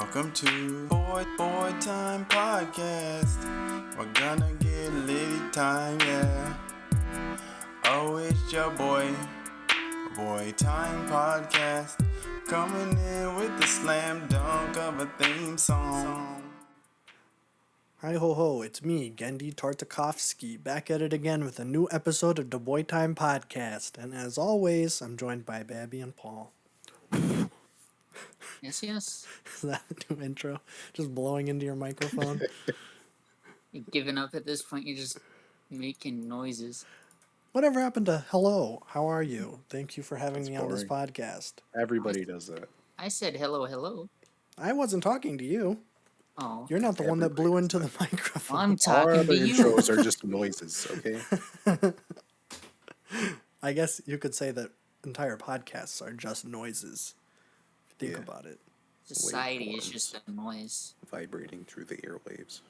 Welcome to Boy Time Podcast. We're gonna get litty time, yeah. Oh, it's your Boy Time Podcast. Coming in with the slam dunk of a theme song. Hi ho ho, it's me, Gendy Tartakovsky, back at it again with a new episode of the Boy Time Podcast. And as always, I'm joined by Babby and Paul. Yes. Is that a new intro? Just blowing into your microphone? You're giving up at this point, you're just making noises. Whatever happened to hello? How are you? Thank you for having That's me on this boring. podcast. Everybody does that. I said hello. I wasn't talking to you. Oh. You're not the one that Everybody blew does into the that. microphone. I'm Our talking other to you. intros are just noises, okay? I guess you could say that entire podcasts are just noises. If you think Yeah. about it. Society is Waveforms. just a noise. Vibrating through the airwaves.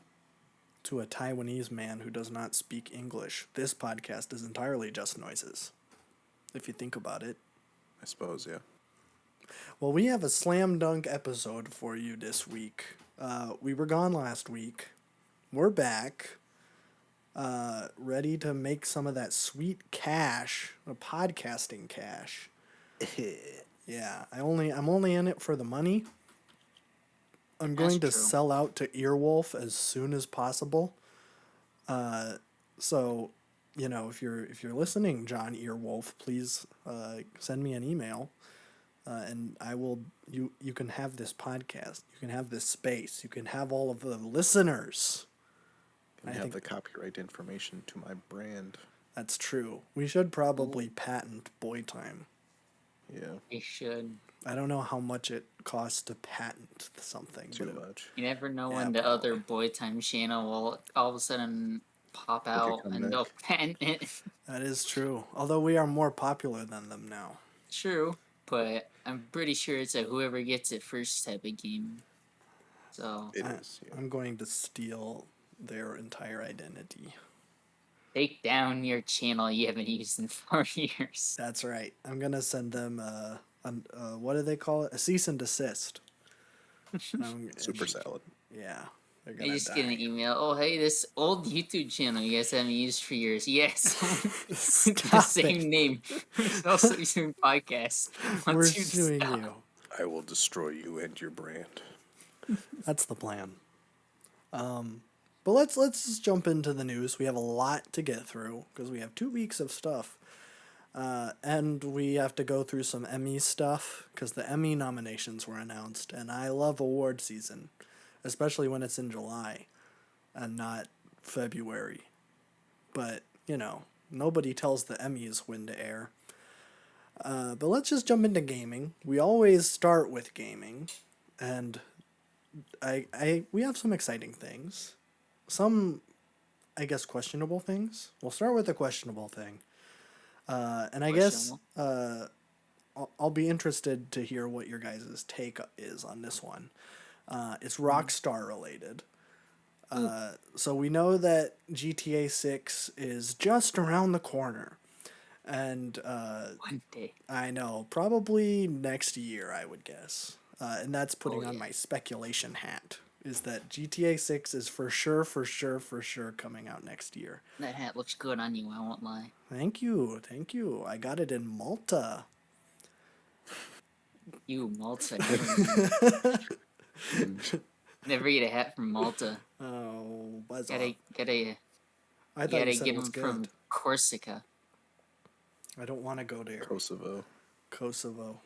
To a Taiwanese man who does not speak English, this podcast is entirely just noises. If you think about it. I suppose, yeah. Well, we have a slam dunk episode for you this week. We were gone last week. We're back. Ready to make some of that sweet cash, the podcasting cash. Yeah, I'm only in it for the money. I'm going to That's true. sell out to Earwolf as soon as possible. So, you know, if you're listening, John Earwolf, please send me an email, and I will. You can have this podcast. You can have this space. You can have all of the listeners. And I have think- the copyright information to my brand. That's true. We should probably patent Boy Time. Yeah, They should. I don't know how much it costs to patent something. too but much. You never know Yeah, when the probably. other Boy Time channel will all of a sudden pop out come and back. they'll patent it. That is true. Although we are more popular than them now. True, but I'm pretty sure it's a whoever gets it first type of game. So, It is, yeah. I'm going to steal their entire identity. take down your channel you haven't used in 4 years. That's right. I'm gonna send them what do they call it? A cease and desist. Super salad. Yeah, they're I gonna just die. get an email. Oh, hey, this old YouTube channel you guys haven't used for years. Yes, the Stop same it. name. It's also doing podcasts. Want We're you to suing stop. you. I will destroy you and your brand. That's the plan. But let's just jump into the news. We have a lot to get through because we have 2 weeks of stuff. And we have to go through some Emmy stuff because the Emmy nominations were announced. And I love award season, especially when it's in July and not February. But, you know, nobody tells the Emmys when to air. But let's just jump into gaming. We always start with gaming. And we have some exciting things. Some, I guess, questionable things. We'll start with the questionable thing. And I guess I'll be interested to hear what your guys' take is on this one. It's Rockstar related. So we know that GTA 6 is just around the corner. And One day. I know, probably next year, I would guess. And that's putting on yeah. my speculation hat. Is that GTA 6 is for sure coming out next year. That hat looks good on you, I won't lie. Thank you. I got it in Malta. You, Malta. Never get a hat from Malta. Oh, buzz Gotta, off. gotta, I thought gotta you said get it was them good. from Corsica. I don't want to go there. Kosovo. Kosovo.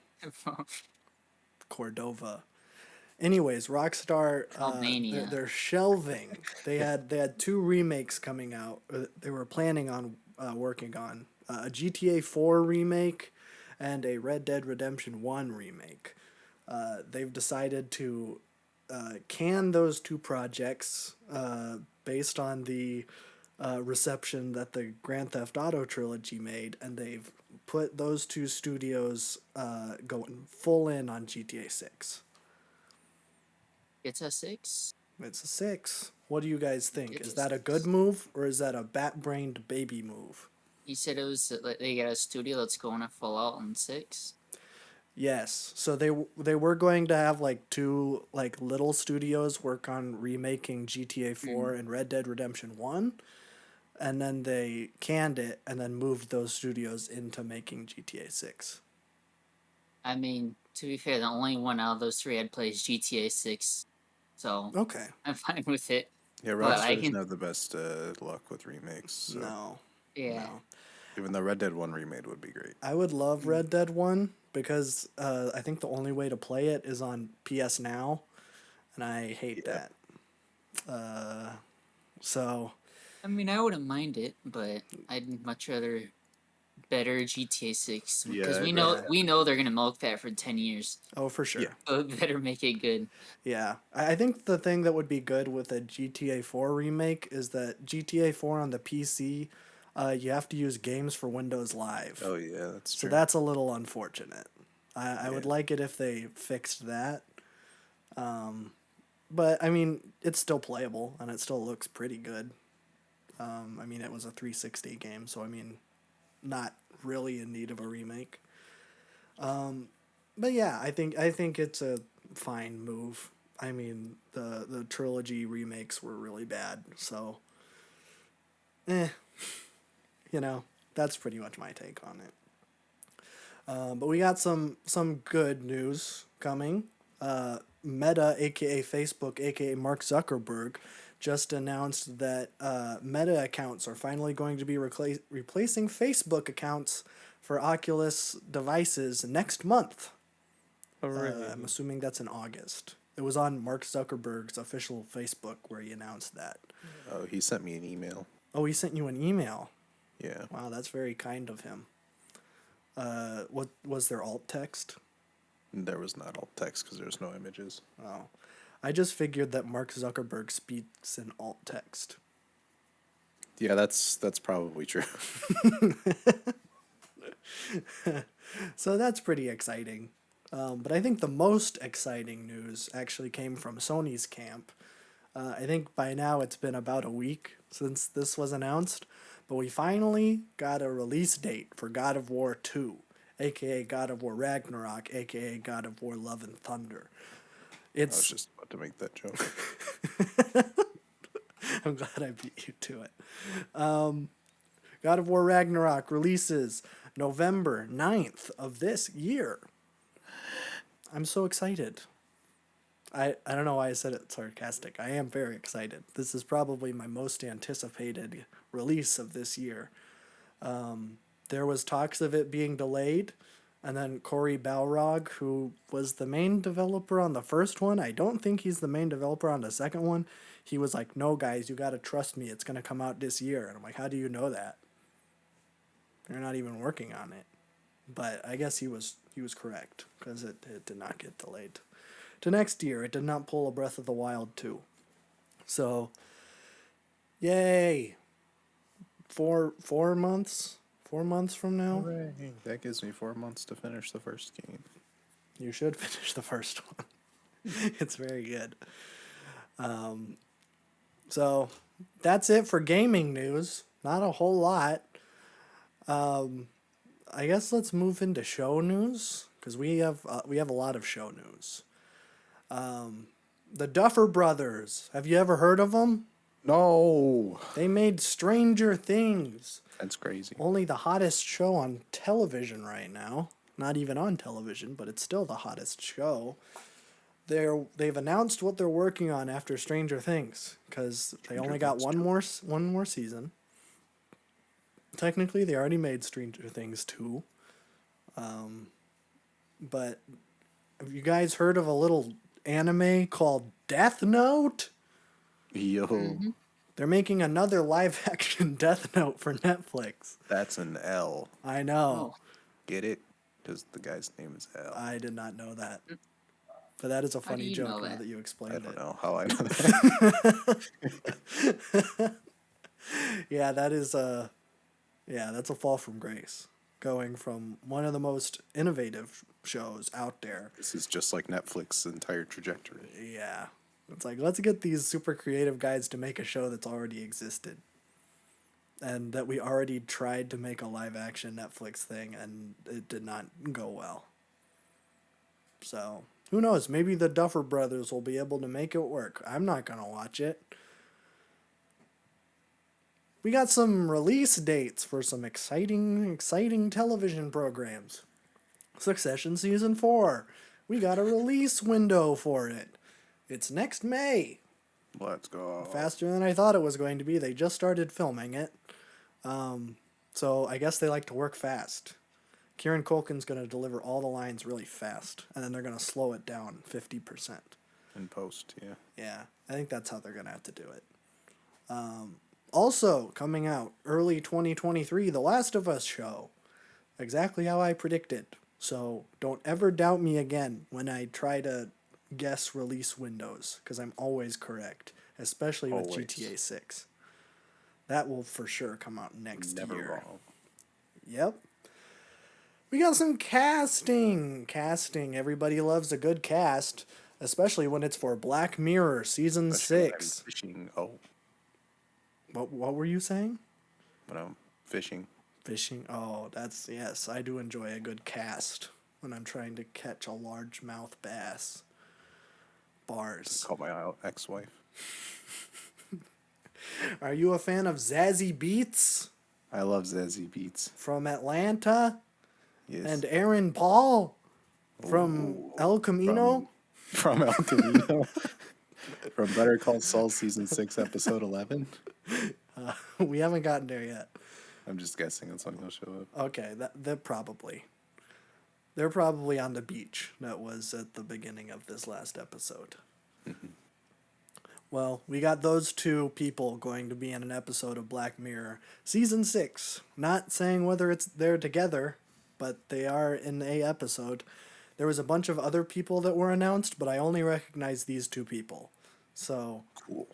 Cordova. Anyways, Rockstar, Albania. they're shelving. They had 2 remakes coming out. They were planning on working on a GTA 4 remake and a Red Dead Redemption 1 remake. They've decided to can those 2 projects based on the reception that the Grand Theft Auto trilogy made, and they've put those 2 studios going full in on GTA 6. It's a 6? It's a 6. What do you guys think? It's Is a that a 6. good move, or is that a bat-brained baby move? You said it was, they got a studio that's going to full out on 6? Yes. So they were going to have like two like little studios work on remaking GTA 4 and Red Dead Redemption 1, and then they canned it and then moved those studios into making GTA 6. I mean, to be fair, the only one out of those three I'd play is GTA 6, so Okay. I'm fine with it. Yeah, But Rockstar I doesn't can, have the best luck with remakes. So No. yeah. No. even the Red Dead one remade would be great. I would love Red Dead 1 because I think the only way to play it is on PS Now, and I hate Yeah. that. So I mean, I wouldn't mind it, but I'd much rather better GTA 6 because Yeah, we I'd know rather- we know they're gonna milk that for 10 years. oh for sure. Yeah. So it better make it good. Yeah, I think the thing that would be good with a GTA 4 remake is that GTA 4 on the PC, you have to use Games for Windows Live. Oh yeah, that's So true. that's a little unfortunate. I would Yeah. like it if they fixed that. But, I mean, it's still playable, and it still looks pretty good. I mean, it was a 360 game, so, I mean, not really in need of a remake. But yeah, I think it's a fine move. I mean, the trilogy remakes were really bad, so you know, that's pretty much my take on it. But we got some good news coming. Meta, aka Facebook, aka Mark Zuckerberg, just announced that Meta accounts are finally going to be replacing Facebook accounts for Oculus devices next month. I'm assuming that's in August. It was on Mark Zuckerberg's official Facebook where he announced that. Oh, he sent me an email. Oh, he sent you an email. Yeah. Wow, that's very kind of him. What was there alt text? There was not alt text because there's no images. Oh, I just figured that Mark Zuckerberg speaks in alt text. Yeah, that's probably true. So that's pretty exciting. But I think the most exciting news actually came from Sony's camp. I think by now it's been about a week since this was announced, but we finally got a release date for God of War 2, aka God of War Ragnarok, aka God of War Love and Thunder. I was It's just about to make that joke. I'm glad I beat you to it. God of War Ragnarok releases November 9th of this year. I'm so excited. I don't know why I said it sarcastic. I am very excited. This is probably my most anticipated release of this year. There was talks of it being delayed, and then Cory Balrog, who was the main developer on the first one, I don't think he's the main developer on the second one. He was like, "No, guys, you gotta trust me. It's gonna come out this year." And I'm like, "How do you know that? You're not even working on it." But I guess he was correct because it did not get delayed to next year. It did not pull a Breath of the Wild 2. So, yay! 4 months from now. Hooray. That gives me 4 months to finish the first game. You should finish the first one. It's very good. So that's it for gaming news. Not a whole lot. I guess let's move into show news because we have a lot of show news. The Duffer Brothers. Have you ever heard of them? No! They made Stranger Things. That's crazy. Only the hottest show on television right now. Not even on television, but it's still the hottest show. They've announced what they're working on after Stranger Things because they only got one more season. Technically, they already made Stranger Things 2. But have you guys heard of a little anime called Death Note? Yo, They're making another live action Death Note for Netflix. that's an L. I know. Oh, Get it? Because the guy's name is L. I did not know that. But that is a do funny you joke know now that? that you explained I it. don't know how I know that. Yeah, that's a fall from grace. Going from one of the most innovative shows out there. This is just like Netflix's entire trajectory. Yeah. It's like, let's get these super creative guys to make a show that's already existed. And that we already tried to make a live action Netflix thing and it did not go well. So, who knows? Maybe the Duffer Brothers will be able to make it work. I'm not going to watch it. We got some release dates for some exciting television programs. Succession Season 4. We got a release window for it. It's next May. Let's go. Faster than I thought it was going to be. They just started filming it. So I guess they like to work fast. Kieran Culkin's going to deliver all the lines really fast, and then they're going to slow it down 50%. In post, yeah. Yeah, I think that's how they're going to have to do it. Also, coming out early 2023, The Last of Us show. Exactly how I predicted. So don't ever doubt me again when I try to guess release windows, because I'm always correct, especially with Always. GTA 6. That will for sure come out next Never year. wrong. Yep. We got some casting. Everybody loves a good cast, especially when it's for Black Mirror Season Especially when I'm 6. Fishing. What were you saying? When I'm fishing. Fishing. Oh, yes, I do enjoy a good cast when I'm trying to catch a largemouth bass. Bars. Call my ex-wife. Are you a fan of Zazie Beetz I love Zazie Beetz. from Atlanta? Yes. And Aaron Paul from El Camino? From El Camino. From Better Call Saul Season 6, Episode 11. We haven't gotten there yet. I'm just guessing that's when he'll show up. Okay, they're probably. They're probably on the beach. That was at the beginning of this last episode. Well, we got those two people going to be in an episode of Black Mirror Season 6. Not saying whether they're together, but they are in a episode. There was a bunch of other people that were announced, but I only recognize these two people. So, Cool.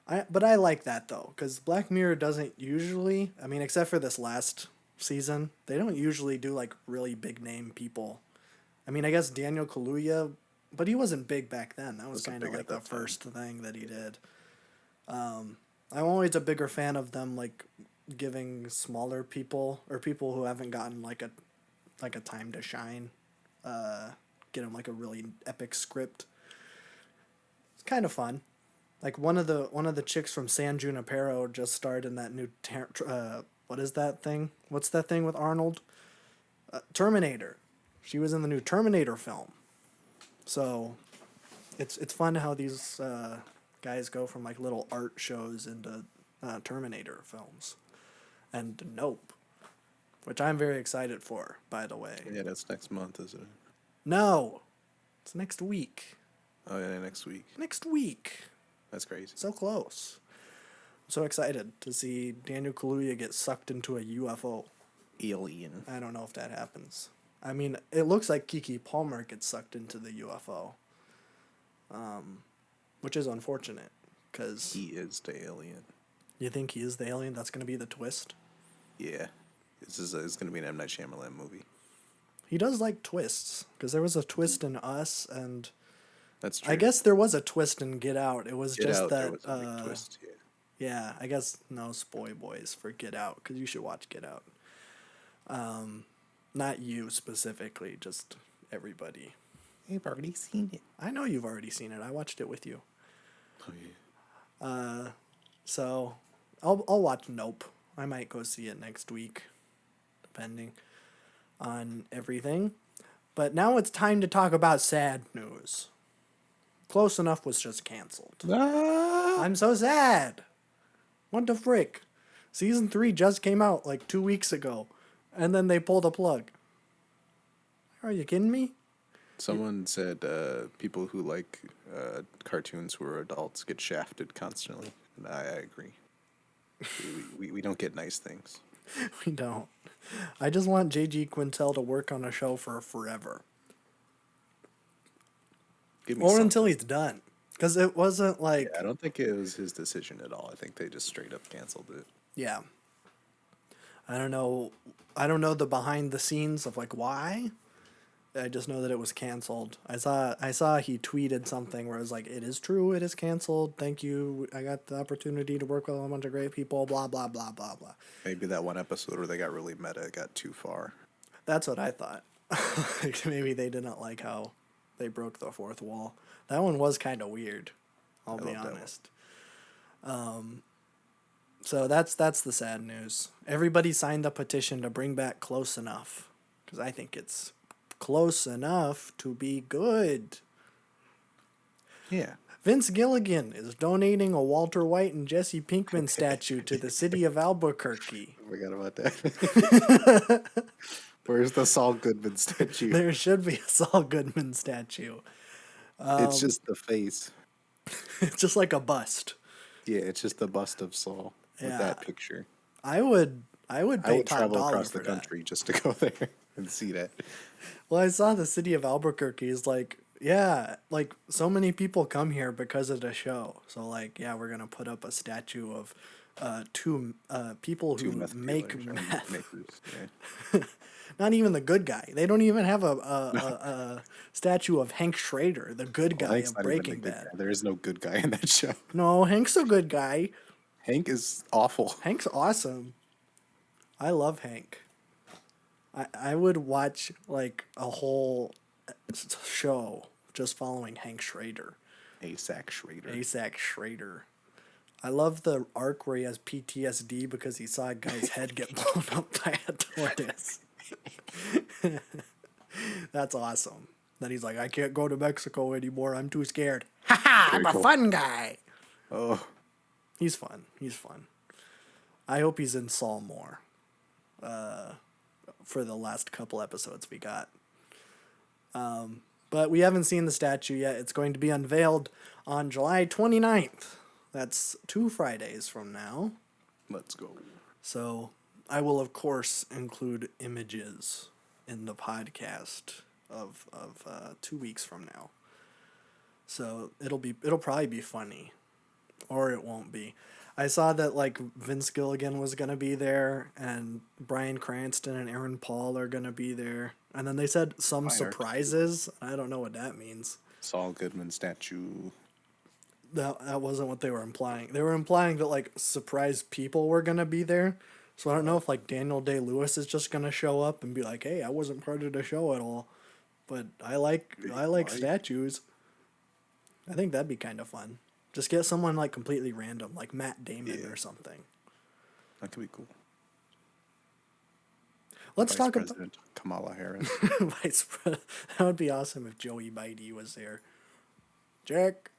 but I like that though, because Black Mirror doesn't usually, I mean, except for this last season, they don't usually do like really big name people. I mean, I guess Daniel Kaluuya, but he wasn't big back then. That was Wasn't kind of big like at the that time. first thing that he did. I'm always a bigger fan of them like giving smaller people or people who haven't gotten like a time to shine, get them like a really epic script. It's kind of fun. Like one of the chicks from San Junipero just starred in that new what is that thing? What's that thing with Arnold? Terminator. She was in the new Terminator film. So, it's fun how these guys go from like little art shows into Terminator films, and Nope, which I'm very excited for. By the way, Yeah, that's next month, isn't it? no, it's next week. Oh, yeah, next week. Next week. That's crazy. So close. I'm so excited to see Daniel Kaluuya get sucked into a UFO. Alien. I don't know if that happens. I mean, it looks like Keke Palmer gets sucked into the UFO, which is unfortunate, because He is the alien. you think he is the alien. That's going to be the twist. Yeah. It's going to be an M. Night Shyamalan movie. He does like twists, because there was a twist in Us, and That's true. I guess there was a twist in Get Out. It was Get just Out, that. there was a big twist, yeah. Yeah, I guess no spoy boys for Get Out, because you should watch Get Out. Not you specifically, just everybody. I've already seen it. I know you've already seen it. I watched it with you. Oh, yeah. So I'll watch Nope. I might go see it next week, depending on everything. But now it's time to talk about sad news. Close Enough was just canceled. I'm so sad. What the frick? Season 3 just came out like 2 weeks ago, and then they pulled the plug. Are you kidding me? Someone said people who like cartoons who are adults get shafted constantly. And I agree. We don't get nice things. We don't. I just want J.G. Quintel to work on a show for forever. Give me Or something. until he's done. Because it wasn't like... Yeah, I don't think it was his decision at all. I think they just straight up canceled it. Yeah. I don't know the behind the scenes of like why. I just know that it was canceled. I saw he tweeted something where it was like, it is true, it is canceled. Thank you. I got the opportunity to work with a bunch of great people, blah, blah, blah, blah, blah. Maybe that one episode where they got really meta got too far. That's what I thought. Maybe they didn't like how they broke the fourth wall. That one was kind of weird. I'll be honest. So that's the sad news. Everybody signed the petition to bring back Close Enough, because I think it's close enough to be good. Yeah. Vince Gilligan is donating a Walter White and Jesse Pinkman statue to the city of Albuquerque. I forgot about that. Where's the Saul Goodman statue? There should be a Saul Goodman statue. It's just the face. It's just like a bust. Yeah, it's just the bust of Saul with that picture. I would pay I would top travel dollar across for the that. country just to go there and see that. Well, I saw the city of Albuquerque is like, yeah, like so many people come here because of the show. So like, yeah, we're gonna put up a statue of two people who make meth. Makers, yeah. Not even the good guy. They don't even have a statue of Hank Schrader, the good guy Hank's of not even Breaking the good Bad. guy. There is no good guy in that show. No, Hank's a good guy. Hank is awful. Hank's awesome. I love Hank. I would watch like a whole show just following Hank Schrader. Asac Schrader. Asac Schrader. I love the arc where he has PTSD because he saw a guy's head get blown up by a tortoise. That's awesome. Then he's like, I can't go to Mexico anymore. I'm too scared. Ha ha! I'm a fun guy. Oh, He's fun. He's fun. I hope he's in Saul more. For the last couple episodes we got. But we haven't seen the statue yet. It's going to be unveiled on July 29th. That's 2 Fridays from now. let's go. So I will, of course, include images in the podcast of 2 weeks from now. So it'll probably be funny, or it won't be. I saw that like Vince Gilligan was gonna be there, and Bryan Cranston and Aaron Paul are gonna be there, and then they said some surprises. I don't know what that means. Saul Goodman statue. That wasn't what they were implying. They were implying that like surprise people were gonna be there. So I don't know if like Daniel Day-Lewis is just gonna show up and be like, "Hey, I wasn't part of the show at all, but I like statues." I think that'd be kind of fun. Just get someone like completely random, like Matt Damon or something. That could be cool. Let's Vice talk about President Kamala Harris. Vice President. That would be awesome if Joey Bitey was there. Jack,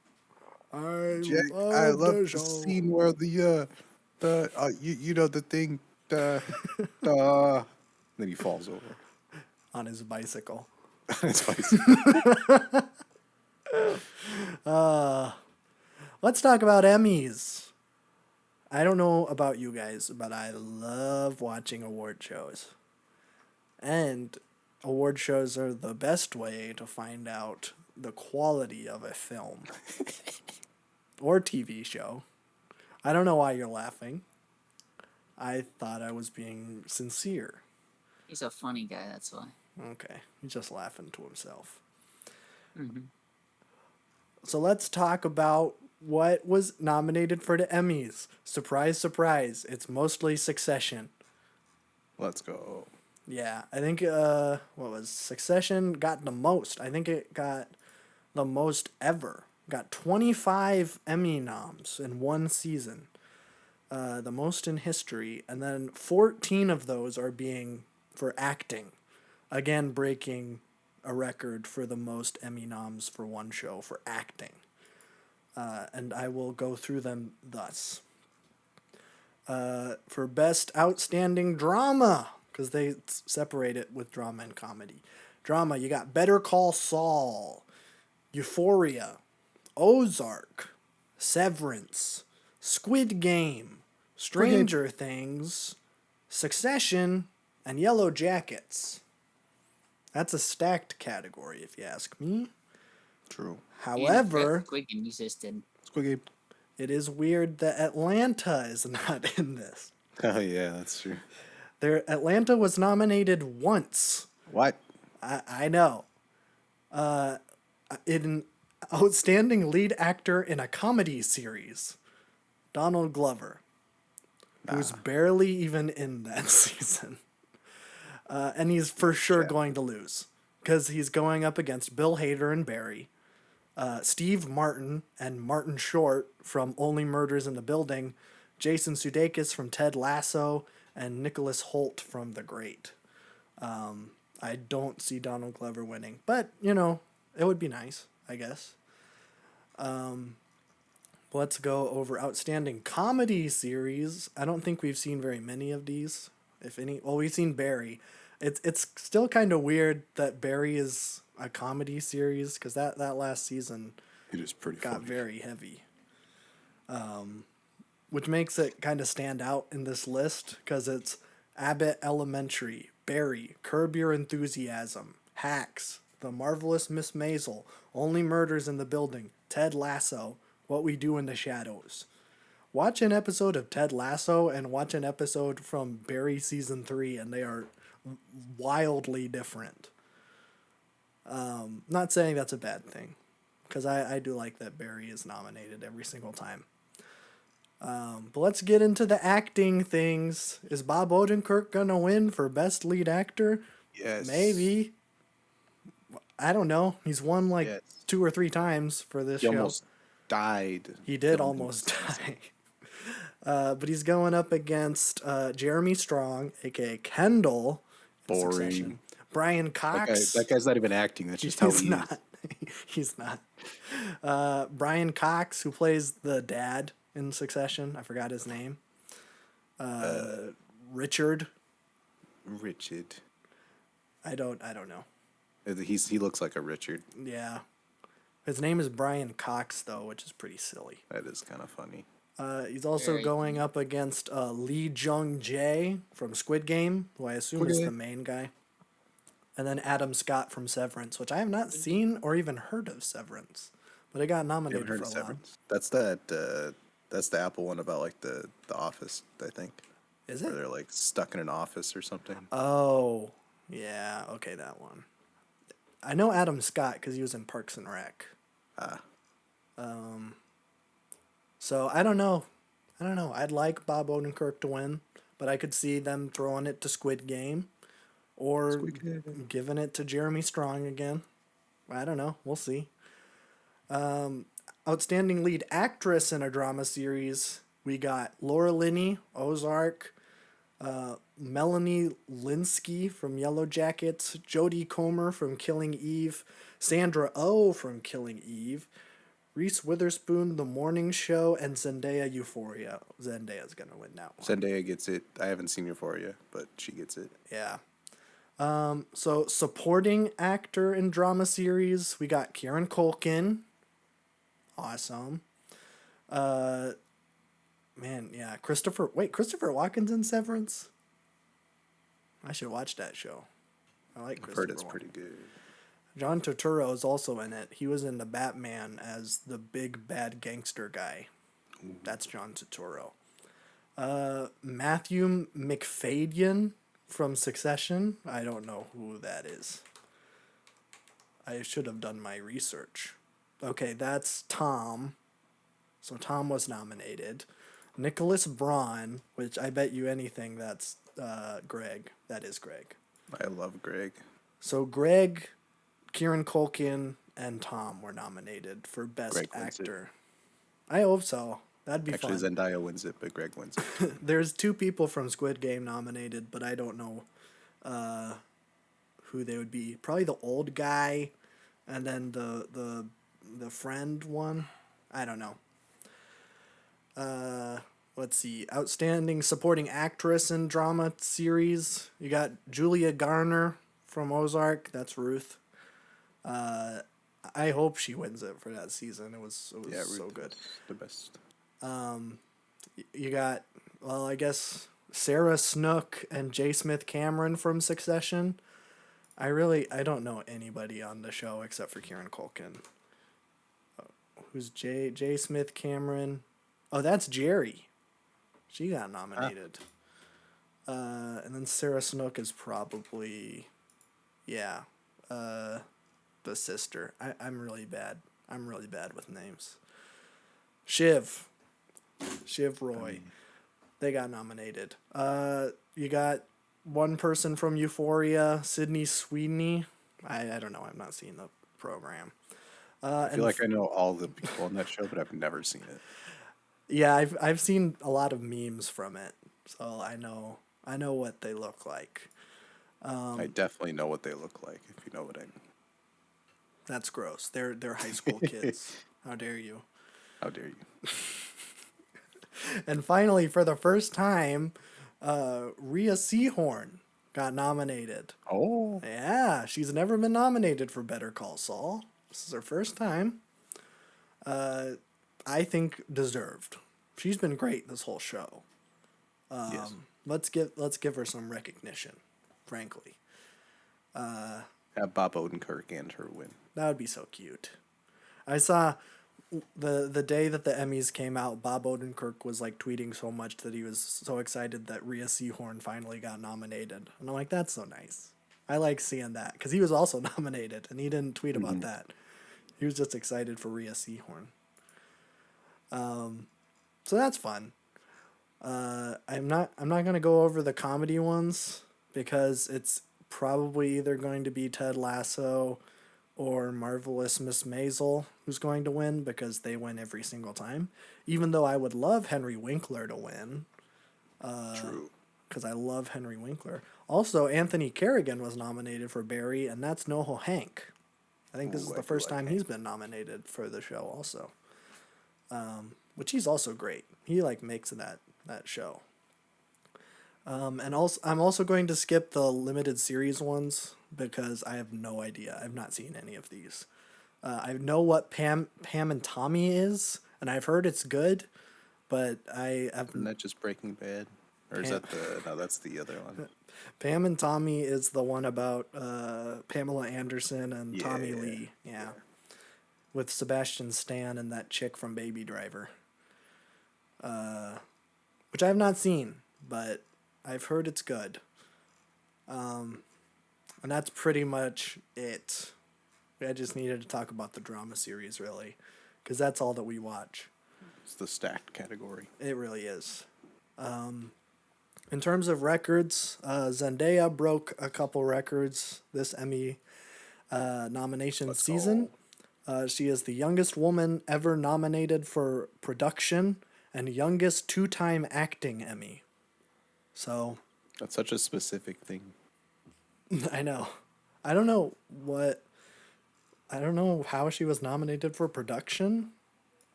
I love the show. scene where the thing then he falls over On his bicycle. on his bicycle. Let's talk about Emmys. I don't know about you guys, but I love watching award shows. And award shows are the best way to find out the quality of a film or TV show. I don't know why you're laughing. I thought I was being sincere. He's a funny guy, that's why. Okay, he's just laughing to himself. Mm-hmm. So let's talk about what was nominated for the Emmys. Surprise, surprise. It's mostly Succession. Let's go. Yeah, I think, Succession got the most. I think it got the most ever. Got 25 Emmy noms in one season. The most in history. And then 14 of those are being for acting. Again, breaking a record for the most Emmy noms for one show for acting. And I will go through them thus. For Best Outstanding Drama, because they separate it with drama and comedy. Drama, you got Better Call Saul, Euphoria, Ozark, Severance, Squid Game, Stranger Things, Succession, and Yellow Jackets. That's a stacked category, if you ask me. True. However, Squid Game existed. Squid Game. it is weird that Atlanta is not in this. Oh yeah, that's true. Atlanta was nominated once. What? I know. In Outstanding Lead Actor in a Comedy Series, Donald Glover, who's barely even in that season. And he's for sure going to lose because he's going up against Bill Hader and Barry, Steve Martin and Martin Short from Only Murders in the Building, Jason Sudeikis from Ted Lasso, and Nicholas Hoult from The Great. I don't see Donald Glover winning, but, it would be nice, I guess. Let's go over Outstanding Comedy Series. I don't think we've seen very many of these, if any. Well, we've seen Barry. It's still kind of weird that Barry is a comedy series, because that last season It is pretty got funny. very heavy. Which makes it kind of stand out in this list, because it's Abbott Elementary, Barry, Curb Your Enthusiasm, Hacks, The Marvelous Miss Maisel, Only Murders in the Building, Ted Lasso, What We Do in the Shadows. Watch an episode of Ted Lasso and watch an episode from Barry season 3, and they are wildly different. Not saying that's a bad thing, because I do like that Barry is nominated every single time. But let's get into the acting things. Is Bob Odenkirk gonna win for Best Lead Actor? Yes. Maybe. I don't know. He's won like Yes. 2 or 3 times for this He show. almost died. He did filming almost this. die. But he's going up against Jeremy Strong, aka Kendall. in Boring. Succession. Brian Cox. That guy's not even acting. That's just how He's he not. is. He's not. Brian Cox, who plays the dad in Succession. I forgot his name. Richard. Richard. I don't know. He looks like a Richard. Yeah. His name is Brian Cox, though, which is pretty silly. That is kind of funny. He's also Very going up against Lee Jung Jae from Squid Game, who I assume is Okay. the main guy. And then Adam Scott from Severance, which I have not seen or even heard of Severance. But it got You nominated haven't heard for of a lot. Severance? That's the Apple one about like the office, I think. Is Where it? they're like stuck in an office or something. Oh, yeah. Okay, that one. I know Adam Scott because he was in Parks and Rec. Ah. So I don't know. I'd like Bob Odenkirk to win, but I could see them throwing it to Squid Game or Squid Game. giving it to Jeremy Strong again. I don't know. We'll see. Outstanding lead actress in a drama series. We got Laura Linney, Ozark, Melanie Linsky from Yellow Jackets, Jodie Comer from Killing Eve, Sandra Oh from Killing Eve, Reese Witherspoon, The Morning Show, and Zendaya, Euphoria. Zendaya's gonna win that one. Zendaya gets it. I haven't seen Euphoria, but she gets it. Yeah. So supporting actor in drama series, we got Kieran Culkin. Awesome. Christopher Walken's in Severance? I should watch that show. I like I've Christopher heard it's Walken. pretty good. John Turturro is also in it. He was in the Batman as the big bad gangster guy. That's John Turturro. Matthew McFadyen from Succession. I don't know who that is. I should have done my research. Okay, that's Tom. So Tom was nominated. Nicholas Braun, which I bet you anything that's Greg. That is Greg. I love Greg. So Greg, Kieran Culkin, and Tom were nominated for Best Greg wins it. Actor. I hope so. That'd be Actually, fun. Zendaya wins it, but Greg wins it. There's 2 people from Squid Game nominated, but I don't know who they would be. Probably the old guy, and then the friend one. I don't know. Let's see. Outstanding supporting actress in drama series. You got Julia Garner from Ozark. That's Ruth. I hope she wins it for that season. It was Yeah, Ruth so good. is the best. You got, well, I guess Sarah Snook and J. Smith Cameron from Succession. I don't know anybody on the show except for Kieran Culkin. Who's J. Smith Cameron? Oh, that's Jerry. She got nominated. And then Sarah Snook is probably, the sister. I'm really bad. I'm really bad with names. Shiv Roy. They got nominated. You got one person from Euphoria, Sydney Sweeney. I don't know. I've not seen the program. I feel like I know all the people on that show, but I've never seen it. Yeah, I've seen a lot of memes from it, so I know what they look like. I definitely know what they look like, if you know what I mean. That's gross. They're high school kids. How dare you? How dare you? And finally, for the first time, Rhea Seehorn got nominated. Oh, Yeah, she's never been nominated for Better Call Saul. This is her first time. I think deserved. She's been great this whole show. yes. Let's give her some recognition, frankly. Have Bob Odenkirk and her win. That would be so cute. I saw the day that the Emmys came out, Bob Odenkirk was like tweeting so much that he was so excited that Rhea Seehorn finally got nominated. And I'm like, that's so nice. I like seeing that because he was also nominated and he didn't tweet about that. He was just excited for Rhea Seehorn. So that's fun. I'm not gonna go over the comedy ones because it's probably either going to be Ted Lasso or Marvelous Miss Maisel who's going to win because they win every single time. Even though I would love Henry Winkler to win. True. Because I love Henry Winkler. Also, Anthony Carrigan was nominated for Barry, and that's NoHo Hank. I think this is I the do first like time he's been nominated for the show also. Which he's also great. He like makes that show. And also, I'm also going to skip the limited series ones because I have no idea. I've not seen any of these. I know what Pam and Tommy is, and I've heard it's good, but I have. Isn't that just Breaking Bad? Or is that no, that's the other one. Pam and Tommy is the one about Pamela Anderson and Tommy Yeah. Lee. Yeah. With Sebastian Stan and that chick from Baby Driver. Which I have not seen, but I've heard it's good. And that's pretty much it. I just needed to talk about the drama series, really, because that's all that we watch. It's the stacked category. It really is. In terms of records, Zendaya broke a couple records this Emmy nomination season. She is the youngest woman ever nominated for production and youngest two-time acting Emmy. So That's such a specific thing. I know. I don't know how she was nominated for production.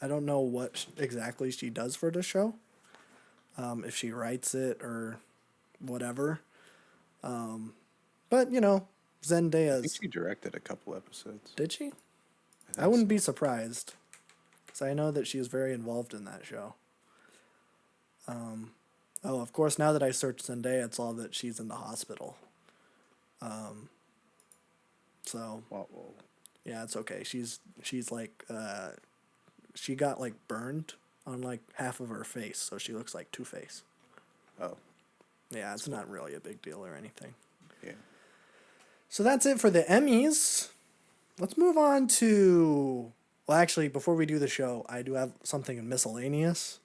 I don't know what exactly she does for the show. If she writes it or whatever. But, you know, I think Zendaya's... she directed a couple episodes. Did she? I think wouldn't so. be surprised. Because I know that she is very involved in that show. Oh, of course, now that I search Zendaya, it's all that she's in the hospital. So, Whoa. yeah, it's okay. She's like, she got like burned on like half of her face, so she looks like Two-Face. Oh, Yeah, it's not really a big deal or anything. yeah. So that's it for the Emmys. Let's move on to... Well, actually, before we do the show, I do have something in miscellaneous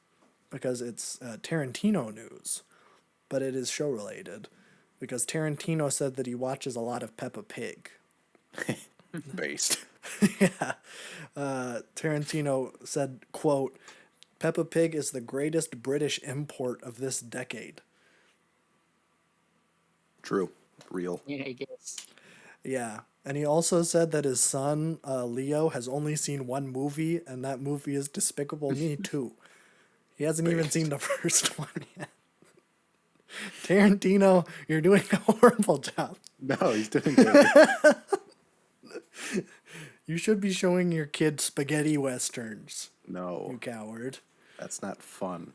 because it's Tarantino news, but it is show-related because Tarantino said that he watches a lot of Peppa Pig. Based. Yeah. Tarantino said, quote, Peppa Pig is the greatest British import of this decade. True. Real. Yeah, I guess. Yeah. And he also said that his son, Leo, has only seen one movie, and that movie is Despicable Me 2. He hasn't even seen the first one yet. Tarantino, you're doing a horrible job. No, he's doing good. You should be showing your kid spaghetti westerns, you No, coward. that's not fun.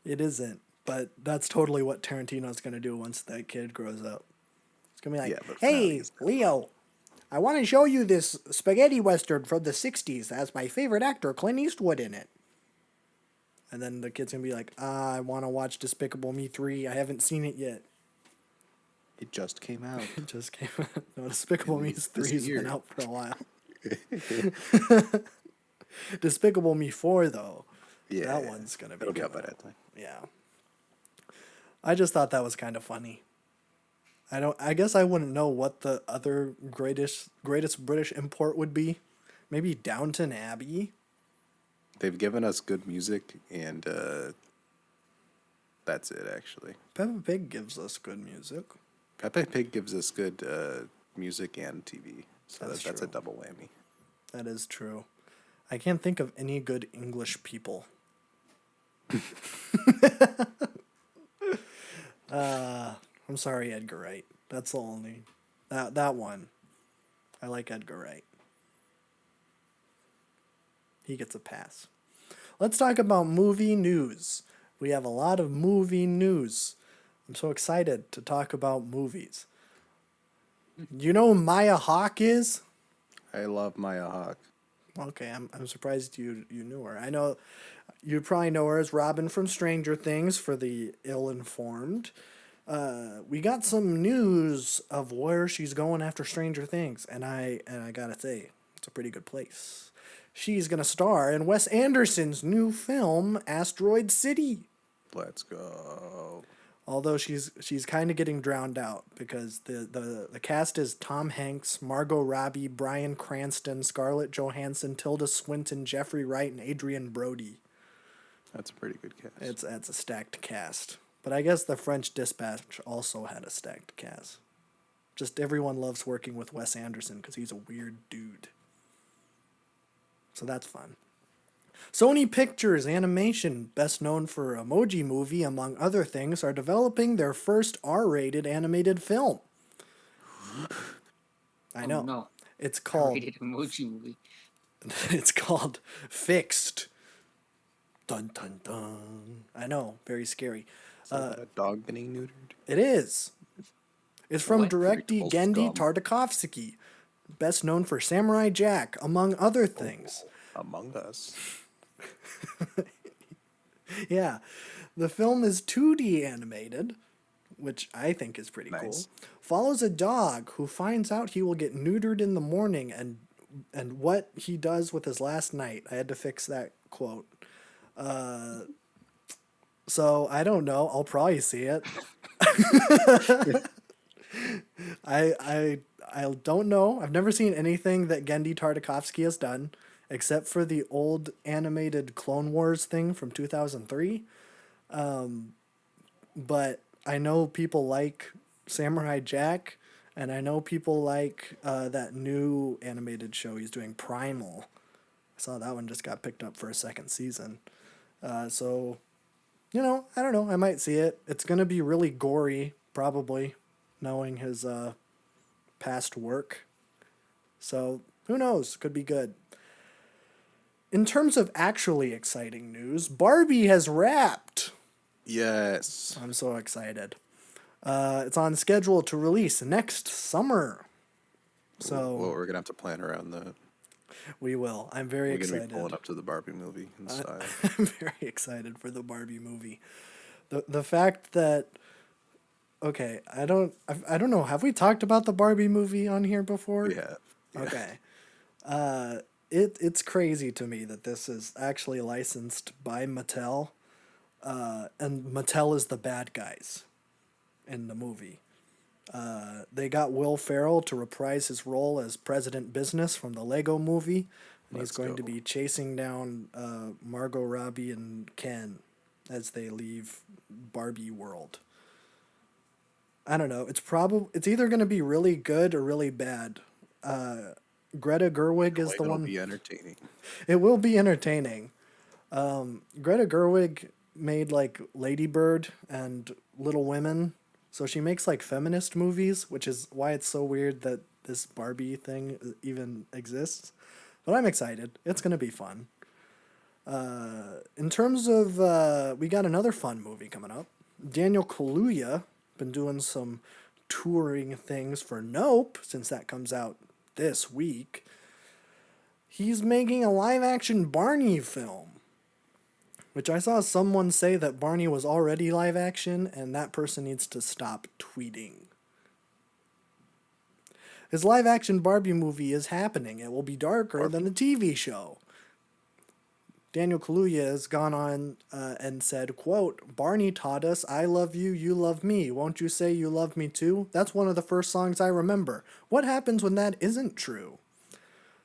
It isn't, but that's totally what Tarantino's going to do once that kid grows up. It's going to be like, Yeah, but for now hey, he's- Leo, I want to show you this spaghetti western from the 60s that has my favorite actor, Clint Eastwood, in it. And then the kid's going to be like, I want to watch Despicable Me 3. I haven't seen it yet. It just came out. It just came out. No, Despicable Me 3's year. been out for a while. Despicable Me 4, though. Yeah, That one's going to be it'll be out by coming that time. Yeah. I just thought that was kind of funny. I guess I wouldn't know what the other greatest British import would be. Maybe Downton Abbey. They've given us good music, and that's it, actually. Peppa Pig gives us good music. Peppa Pig gives us good music and TV, so That's that's a true. double whammy. That is true. I can't think of any good English people. I'm sorry, Edgar Wright. That's the only that one. I like Edgar Wright. He gets a pass. Let's talk about movie news. We have a lot of movie news. I'm so excited to talk about movies. You know who Maya Hawke is? I love Maya Hawke. Okay, I'm surprised you knew her. I know you probably know her as Robin from Stranger Things for the ill-informed. We got some news of where she's going after Stranger Things, and I gotta say, it's a pretty good place. She's gonna star in Wes Anderson's new film, Asteroid City. Let's go. Although she's kind of getting drowned out because the cast is Tom Hanks, Margot Robbie, Bryan Cranston, Scarlett Johansson, Tilda Swinton, Jeffrey Wright, and Adrian Brody. That's a pretty good cast. It's a stacked cast. But I guess the French Dispatch also had a stacked cast. Just everyone loves working with Wes Anderson because he's a weird dude. So that's fun. Sony Pictures Animation, best known for Emoji Movie, among other things, are developing their first R-rated animated film. I know. Oh, no. It's called Rated emoji movie. it's called Fixed. Dun dun dun. I know, very scary. Is that a dog getting neutered? It is. It's from What? directee Pretty cool Gendy scum. Tartakovsky, best known for Samurai Jack, among other things. Among Us. Yeah. The film is 2D animated, which I think is pretty cool. Nice. Follows a dog who finds out he will get neutered in the morning and what he does with his last night. I had to fix that quote. So I don't know. I'll probably see it. I don't know. I've never seen anything that Gendy Tartakovsky has done, except for the old animated Clone Wars thing from 2003. But I know people like Samurai Jack, and I know people like that new animated show he's doing, Primal. I saw that one just got picked up for a second season. So, you know, I don't know. I might see it. It's going to be really gory, probably, knowing his past work. So, who knows? Could be good. In terms of actually exciting news, Barbie has wrapped. Yes. I'm so excited. It's on schedule to release next summer. So Well, we're gonna have to plan around that. we will. I'm very We're gonna excited. be pulling up to the Barbie movie in style. I'm very excited for the Barbie movie. The fact that I don't know. Have we talked about the Barbie movie on here before? We have. Yeah. Okay. It's crazy to me that this is actually licensed by Mattel, and Mattel is the bad guys in the movie. They got Will Ferrell to reprise his role as President Business from the Lego movie, and he's Let's going to go. be chasing down Margot Robbie and Ken as they leave Barbie World. I don't know. It's either going to be really good or really bad. Greta Gerwig is the It'll one. be entertaining. It will be entertaining. Greta Gerwig made like Lady Bird and Little Women, so she makes like feminist movies, which is why it's so weird that this Barbie thing even exists. But I'm excited. It's gonna be fun. In terms of, we got another fun movie coming up. Daniel Kaluuya been doing some touring things for Nope since that comes out this week. He's making a live-action Barney film, which I saw someone say that Barney was already live-action, and that person needs to stop tweeting. His live-action Barbie movie is happening. It will be darker than the TV show. Daniel Kaluuya has gone on and said, quote, Barney taught us, I love you, you love me. Won't you say you love me too? That's one of the first songs I remember. What happens when that isn't true?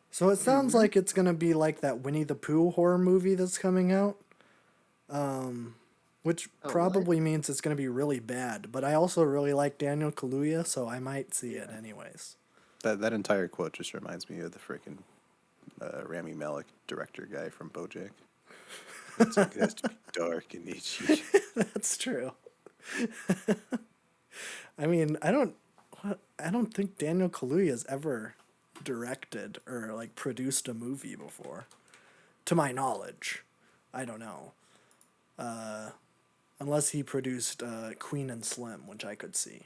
So it sounds like it's going to be like that Winnie the Pooh horror movie that's coming out, which probably means it's going to be really bad. But I also really like Daniel Kaluuya, so I might see it anyways. That entire quote just reminds me of the freaking Rami Malek director guy from BoJack. It's like, it has to be dark and itchy. That's true. I mean, I don't think Daniel Kaluuya's ever directed or like produced a movie before, to my knowledge. I don't know. Unless he produced Queen and Slim, which I could see.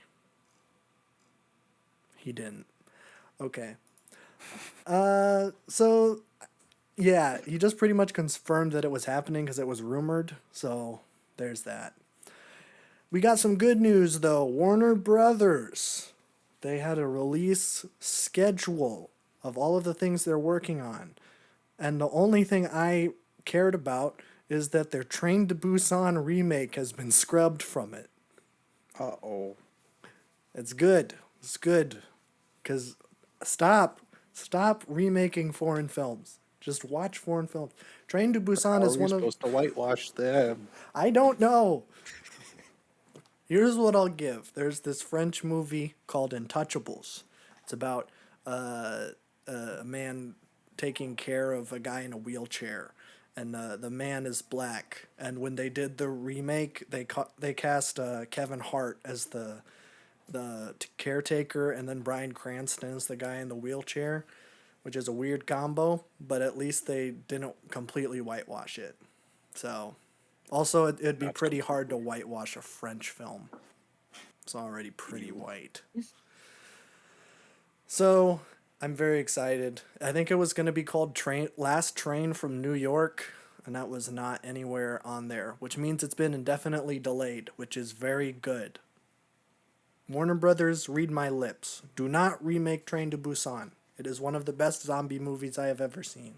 He didn't. Okay. So yeah, he just pretty much confirmed that it was happening because it was rumored. So there's that. We got some good news though. Warner Brothers, they had a release schedule of all of the things they're working on. And the only thing I cared about is that their Train to Busan remake has been scrubbed from it. Uh-oh. It's good. It's good. Because stop remaking foreign films. Just watch foreign films. Train to Busan is one of... supposed to whitewash them? I don't know. Here's what I'll give. There's this French movie called Intouchables. It's about a man taking care of a guy in a wheelchair, and the man is black. And when they did the remake, they cast Kevin Hart as the caretaker, and then Bryan Cranston as the guy in the wheelchair, which is a weird combo. But at least they didn't completely whitewash it. So, also it'd be pretty hard to whitewash a French film. It's already pretty white. So I'm very excited. I think it was going to be called Last Train from New York, and that was not anywhere on there, which means it's been indefinitely delayed, which is very good. Warner Brothers, read my lips. Do not remake Train to Busan. It is one of the best zombie movies I have ever seen.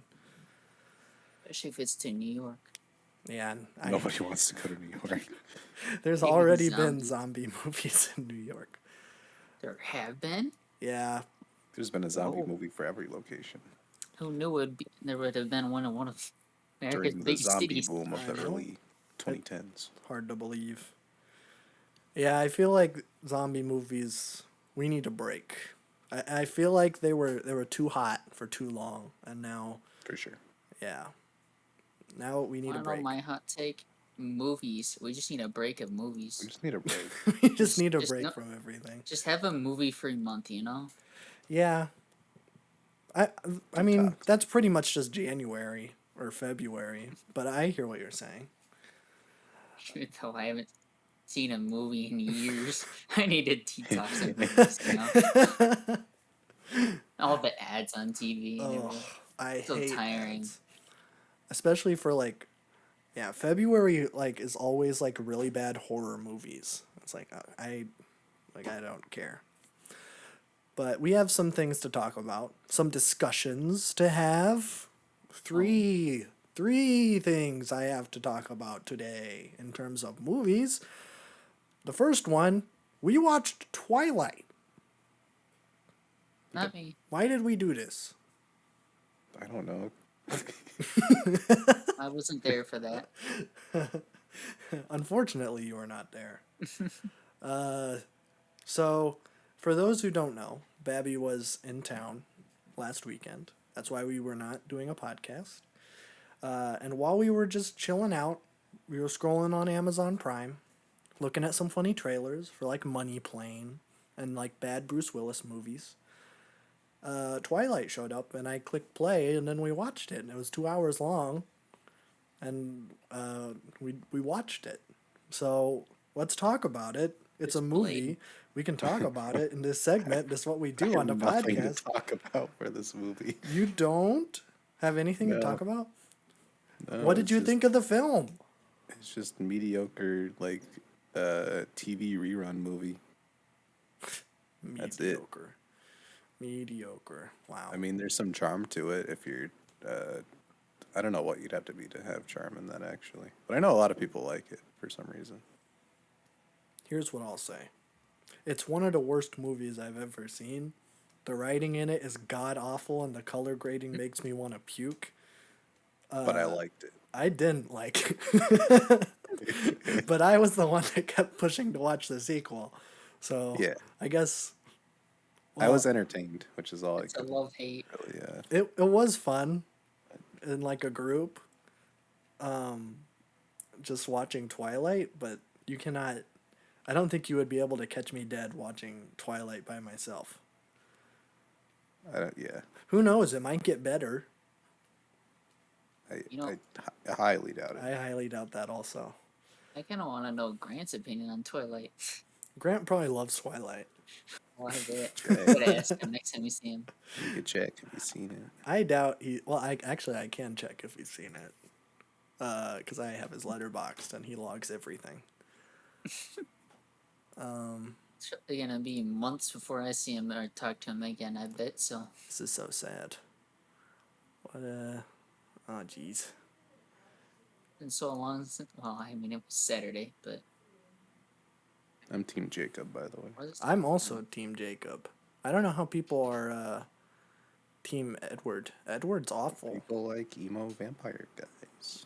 Especially if it's to New York. Yeah, Nobody wants to go to New York. There's Maybe already zombies. been zombie movies in New York. There have been? Yeah. There's been a zombie movie for every location. Who knew there would have been one in one of America's During the biggest zombie cities? boom of I the know. early 2010s. Hard to believe. Yeah, I feel like zombie movies, we need a break. I feel like they were too hot for too long, and now, For sure. yeah. Now we need a Wanna know break. my hot take? Movies. We just need a break of movies. We just need a break. We just need a just break no- from everything. Just have a movie-free month, you know? Yeah. I mean, that's pretty much just January or February, but I hear what you're saying. Even though I haven't seen a movie in years, I need to detox of movies, you know? All the ads on TV and Oh, everything. I So hate tiring. ads. Especially for February is always like really bad horror movies. It's like I don't care. But we have some things to talk about, some discussions to have. Three things I have to talk about today in terms of movies. The first one, we watched Twilight. Not me. Why did we do this? I don't know. I wasn't there for that. Unfortunately, you were not there. So, for those who don't know, Babby was in town last weekend. That's why we were not doing a podcast. And while we were just chilling out, we were scrolling on Amazon Prime, looking at some funny trailers for like Money Plane and like bad Bruce Willis movies. Twilight showed up, and I clicked play, and then we watched it. And it was 2 hours long, and we watched it. So let's talk about it. It's a movie. We can talk about it in this segment. This is what we do on the Nothing to podcast. talk about for this movie. You don't have anything to No. talk about? No, What did it's you just- think of the film? It's just mediocre, like TV rerun movie. That's it. Mediocre. Wow. I mean, there's some charm to it if you're I don't know what you'd have to be to have charm in that actually, but I know a lot of people like it for some reason. Here's what I'll say. It's one of the worst movies I've ever seen. The writing in it is god awful, and the color grading makes me want to puke. But I liked it. I didn't like it. But I was the one that kept pushing to watch the sequel. So Yeah. I guess I was entertained, which is all It's I a could love-hate. really. it was fun in like a group. Just watching Twilight, but you cannot. I don't think you would be able to catch me dead watching Twilight by myself. Yeah. Who knows? It might get better. I highly doubt it. I highly doubt that also. I kind of want to know Grant's opinion on Twilight. Grant probably loves Twilight. Why bet? Gotta ask him next time we see him. You could check if you've seen it. I doubt he. Well, I can check if he's seen it. Because I have his letterboxd and he logs everything. It's probably gonna be months before I see him or talk to him again, I bet, so. This is so sad. What oh jeez. Been so long since, well, I mean, it was Saturday, but. I'm Team Jacob, by the way. I'm also Team Jacob. I don't know how people are Team Edward. Edward's awful. People like emo vampire guys.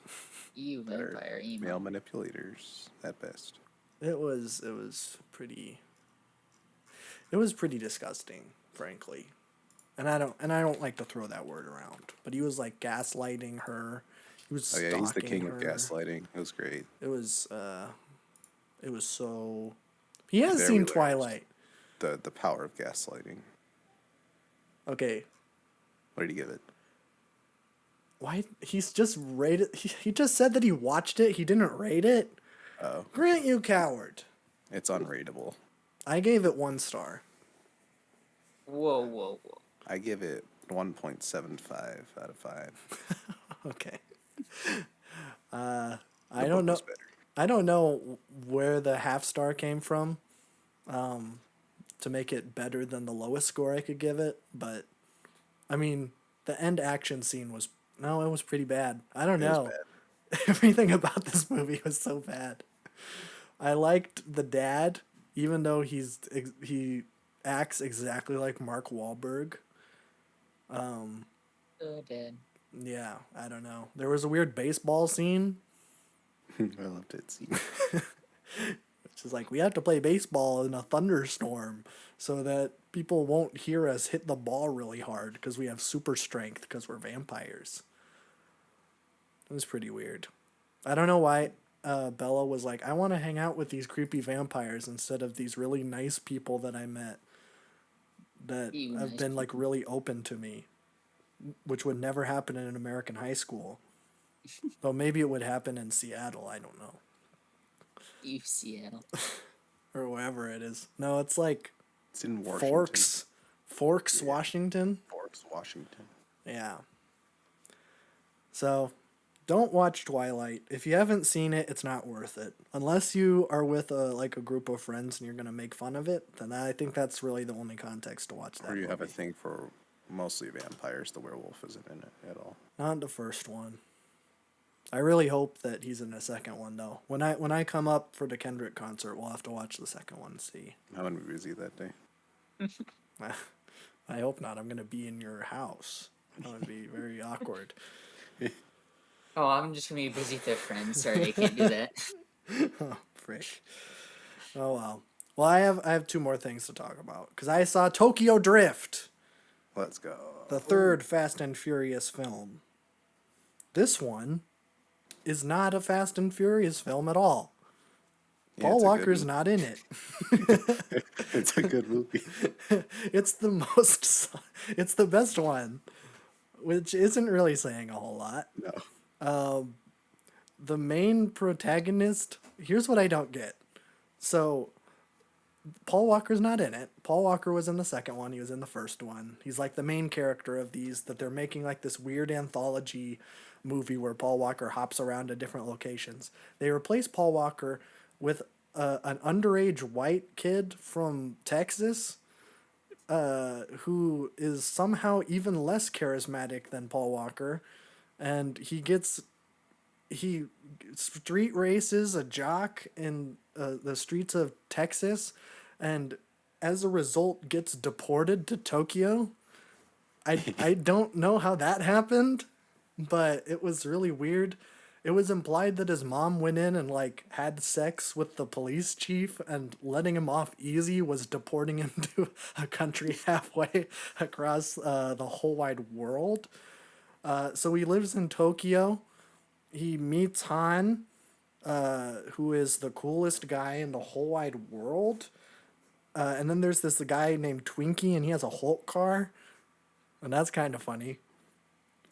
You that are vampire emo. Male manipulators at best. It was pretty disgusting, frankly. And I don't like to throw that word around. But he was like gaslighting her. He was stalking he's the king her. of gaslighting. It was great. It was so. He has There seen we learned Twilight. The power of gaslighting. Okay. What did he give it? Why he's just rated? He just said that he watched it. He didn't rate it. Oh, Grant, you coward! it's unrateable. I gave it 1 star. Whoa. I give it 1.75 out of 5. Okay. I don't know. I don't know where the half star came from, to make it better than the lowest score I could give it. But, I mean, the end action scene it was pretty bad. I don't know. Everything about this movie was so bad. I liked the dad, even though he acts exactly like Mark Wahlberg. Dad. Yeah, I don't know. There was a weird baseball scene. I loved it. See? Which is like, we have to play baseball in a thunderstorm so that people won't hear us hit the ball really hard because we have super strength because we're vampires. It was pretty weird. I don't know why Bella was like, I want to hang out with these creepy vampires instead of these really nice people that I met that have been like really open to me, which would never happen in an American high school. Though maybe it would happen in Seattle. I don't know. Seattle. Or wherever it is. No, it's like It's in Washington. Forks, yeah. Washington. Forks, Washington. Yeah. So, don't watch Twilight. If you haven't seen it, it's not worth it. Unless you are with a group of friends and you're gonna make fun of it, then I think that's really the only context to watch that. Or you movie. have a thing for mostly vampires. The werewolf isn't in it at all. Not the first one. I really hope that he's in the second one though. When I come up for the Kendrick concert, we'll have to watch the second one. See. I'm gonna be busy that day. I hope not. I'm gonna be in your house. That would be very awkward. Oh, I'm just gonna be busy with a friend. Sorry, I can't do that. Oh, frick. Oh well. Well, I have 2 more things to talk about because I saw Tokyo Drift, Let's go. the third Fast and Furious film. This one is not a Fast and Furious film at all. Yeah, Paul it's a good Walker's movie. not in it. It's a good movie. It's the best one, which isn't really saying a whole lot. No. The main protagonist, here's what I don't get. So, Paul Walker's not in it. Paul Walker was in the second one. He was in the first one. He's like the main character of these, that they're making like this weird anthology movie where Paul Walker hops around to different locations. They replace Paul Walker with an underage white kid from Texas who is somehow even less charismatic than Paul Walker. and he street races a jock in the streets of Texas, and as a result gets deported to Tokyo. I don't know how that happened, but it was really weird. It was implied that his mom went in and like had sex with the police chief, and letting him off easy was deporting him to a country halfway across the whole wide world. So he lives in Tokyo. He meets Han, who is the coolest guy in the whole wide world. And then there's this guy named Twinkie, and he has a Hulk car, and that's kind of funny.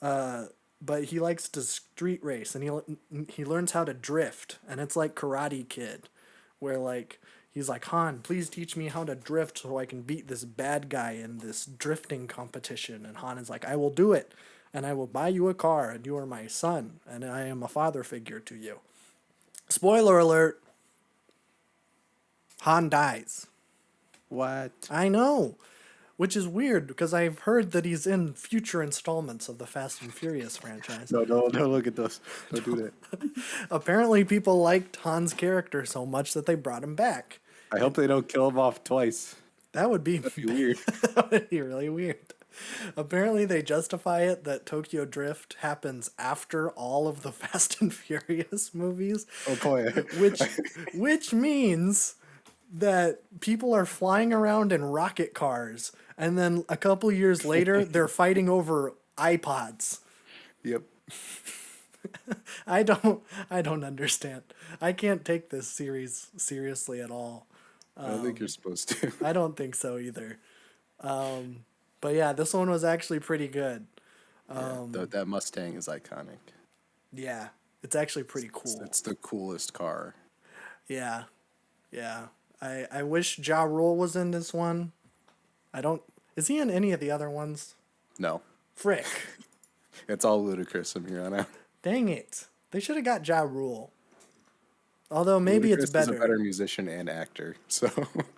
But he likes to street race, and he learns how to drift, and it's like Karate Kid, where like he's like, Han, please teach me how to drift so I can beat this bad guy in this drifting competition. And Han is like, I will do it, and I will buy you a car, and you are my son, and I am a father figure to you. Spoiler alert, Han dies. What? I know, which is weird because I've heard that he's in future installments of the Fast and Furious franchise. No, don't look at this. Don't do that. Apparently, people liked Han's character so much that they brought him back. I hope they don't kill him off twice. That would be Weird. that would be really weird. Apparently, they justify it that Tokyo Drift happens after all of the Fast and Furious movies. Oh boy. which means that people are flying around in rocket cars, and then a couple years later they're fighting over iPods. Yep. I don't understand. I can't take this series seriously at all. I don't think you're supposed to. I don't think so either. But yeah, this one was actually pretty good. That Mustang is iconic. Yeah, it's actually pretty cool. It's the coolest car. Yeah. I wish Ja Rule was in this one. Is he in any of the other ones? No. Frick. It's all ludicrous from here on out. Dang it. They should have got Ja Rule. Although maybe it's better. He's a better musician and actor, so.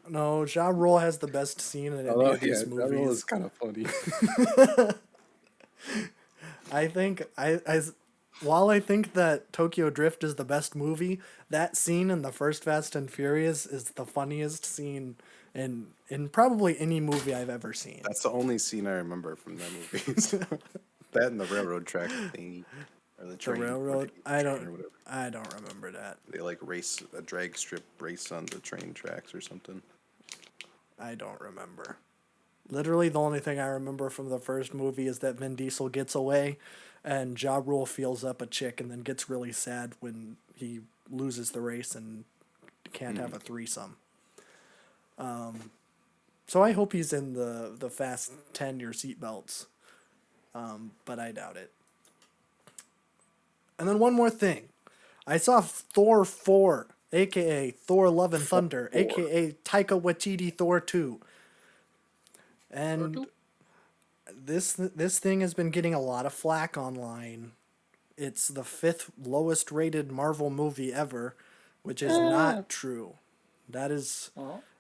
No, Ja Rule has the best scene in any of these movies. Ja Rule is kind of funny. I think while I think that Tokyo Drift is the best movie, that scene in the first Fast and Furious is the funniest scene in probably any movie I've ever seen. That's the only scene I remember from that movie. That and the railroad track thingy. Or the train. The railroad? I don't whatever. remember that. They like race a drag strip race on the train tracks or something. I don't remember. Literally the only thing I remember from the first movie is that Vin Diesel gets away and Ja Rule feels up a chick and then gets really sad when he loses the race and can't have a threesome. So I hope he's in the Fast 10 your seatbelts. But I doubt it. And then one more thing. I saw Thor 4, a.k.a. Thor Love and Thunder, a.k.a. Taika Waititi Thor 2. And this thing has been getting a lot of flack online. It's the 5th lowest rated Marvel movie ever, which is not true. That is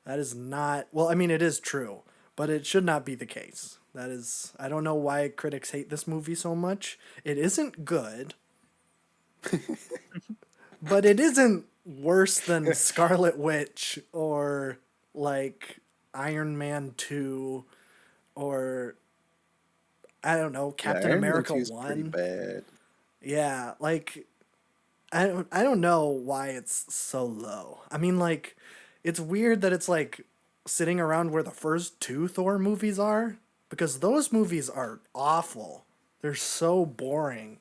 not... Well, I mean, it is true, but it should not be the case. That is... I don't know why critics hate this movie so much. It isn't good... but it isn't worse than Scarlet Witch or like Iron Man 2 or I don't know, Captain America 1. Pretty bad. Yeah, like I don't know why it's so low. I mean, like it's weird that it's like sitting around where the first 2 Thor movies are, because those movies are awful. They're so boring.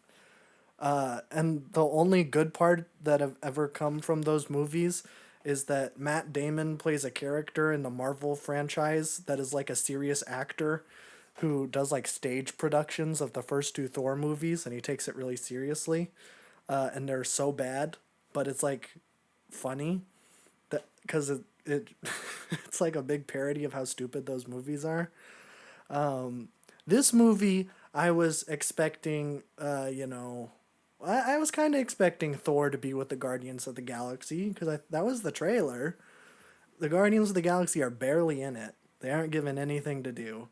And the only good part that have ever come from those movies is that Matt Damon plays a character in the Marvel franchise that is like a serious actor who does like stage productions of the first 2 Thor movies, and he takes it really seriously. And they're so bad, but it's like funny that because it it's like a big parody of how stupid those movies are. This movie, I was expecting, I was kind of expecting Thor to be with the Guardians of the Galaxy, because that was the trailer. The Guardians of the Galaxy are barely in it. They aren't given anything to do.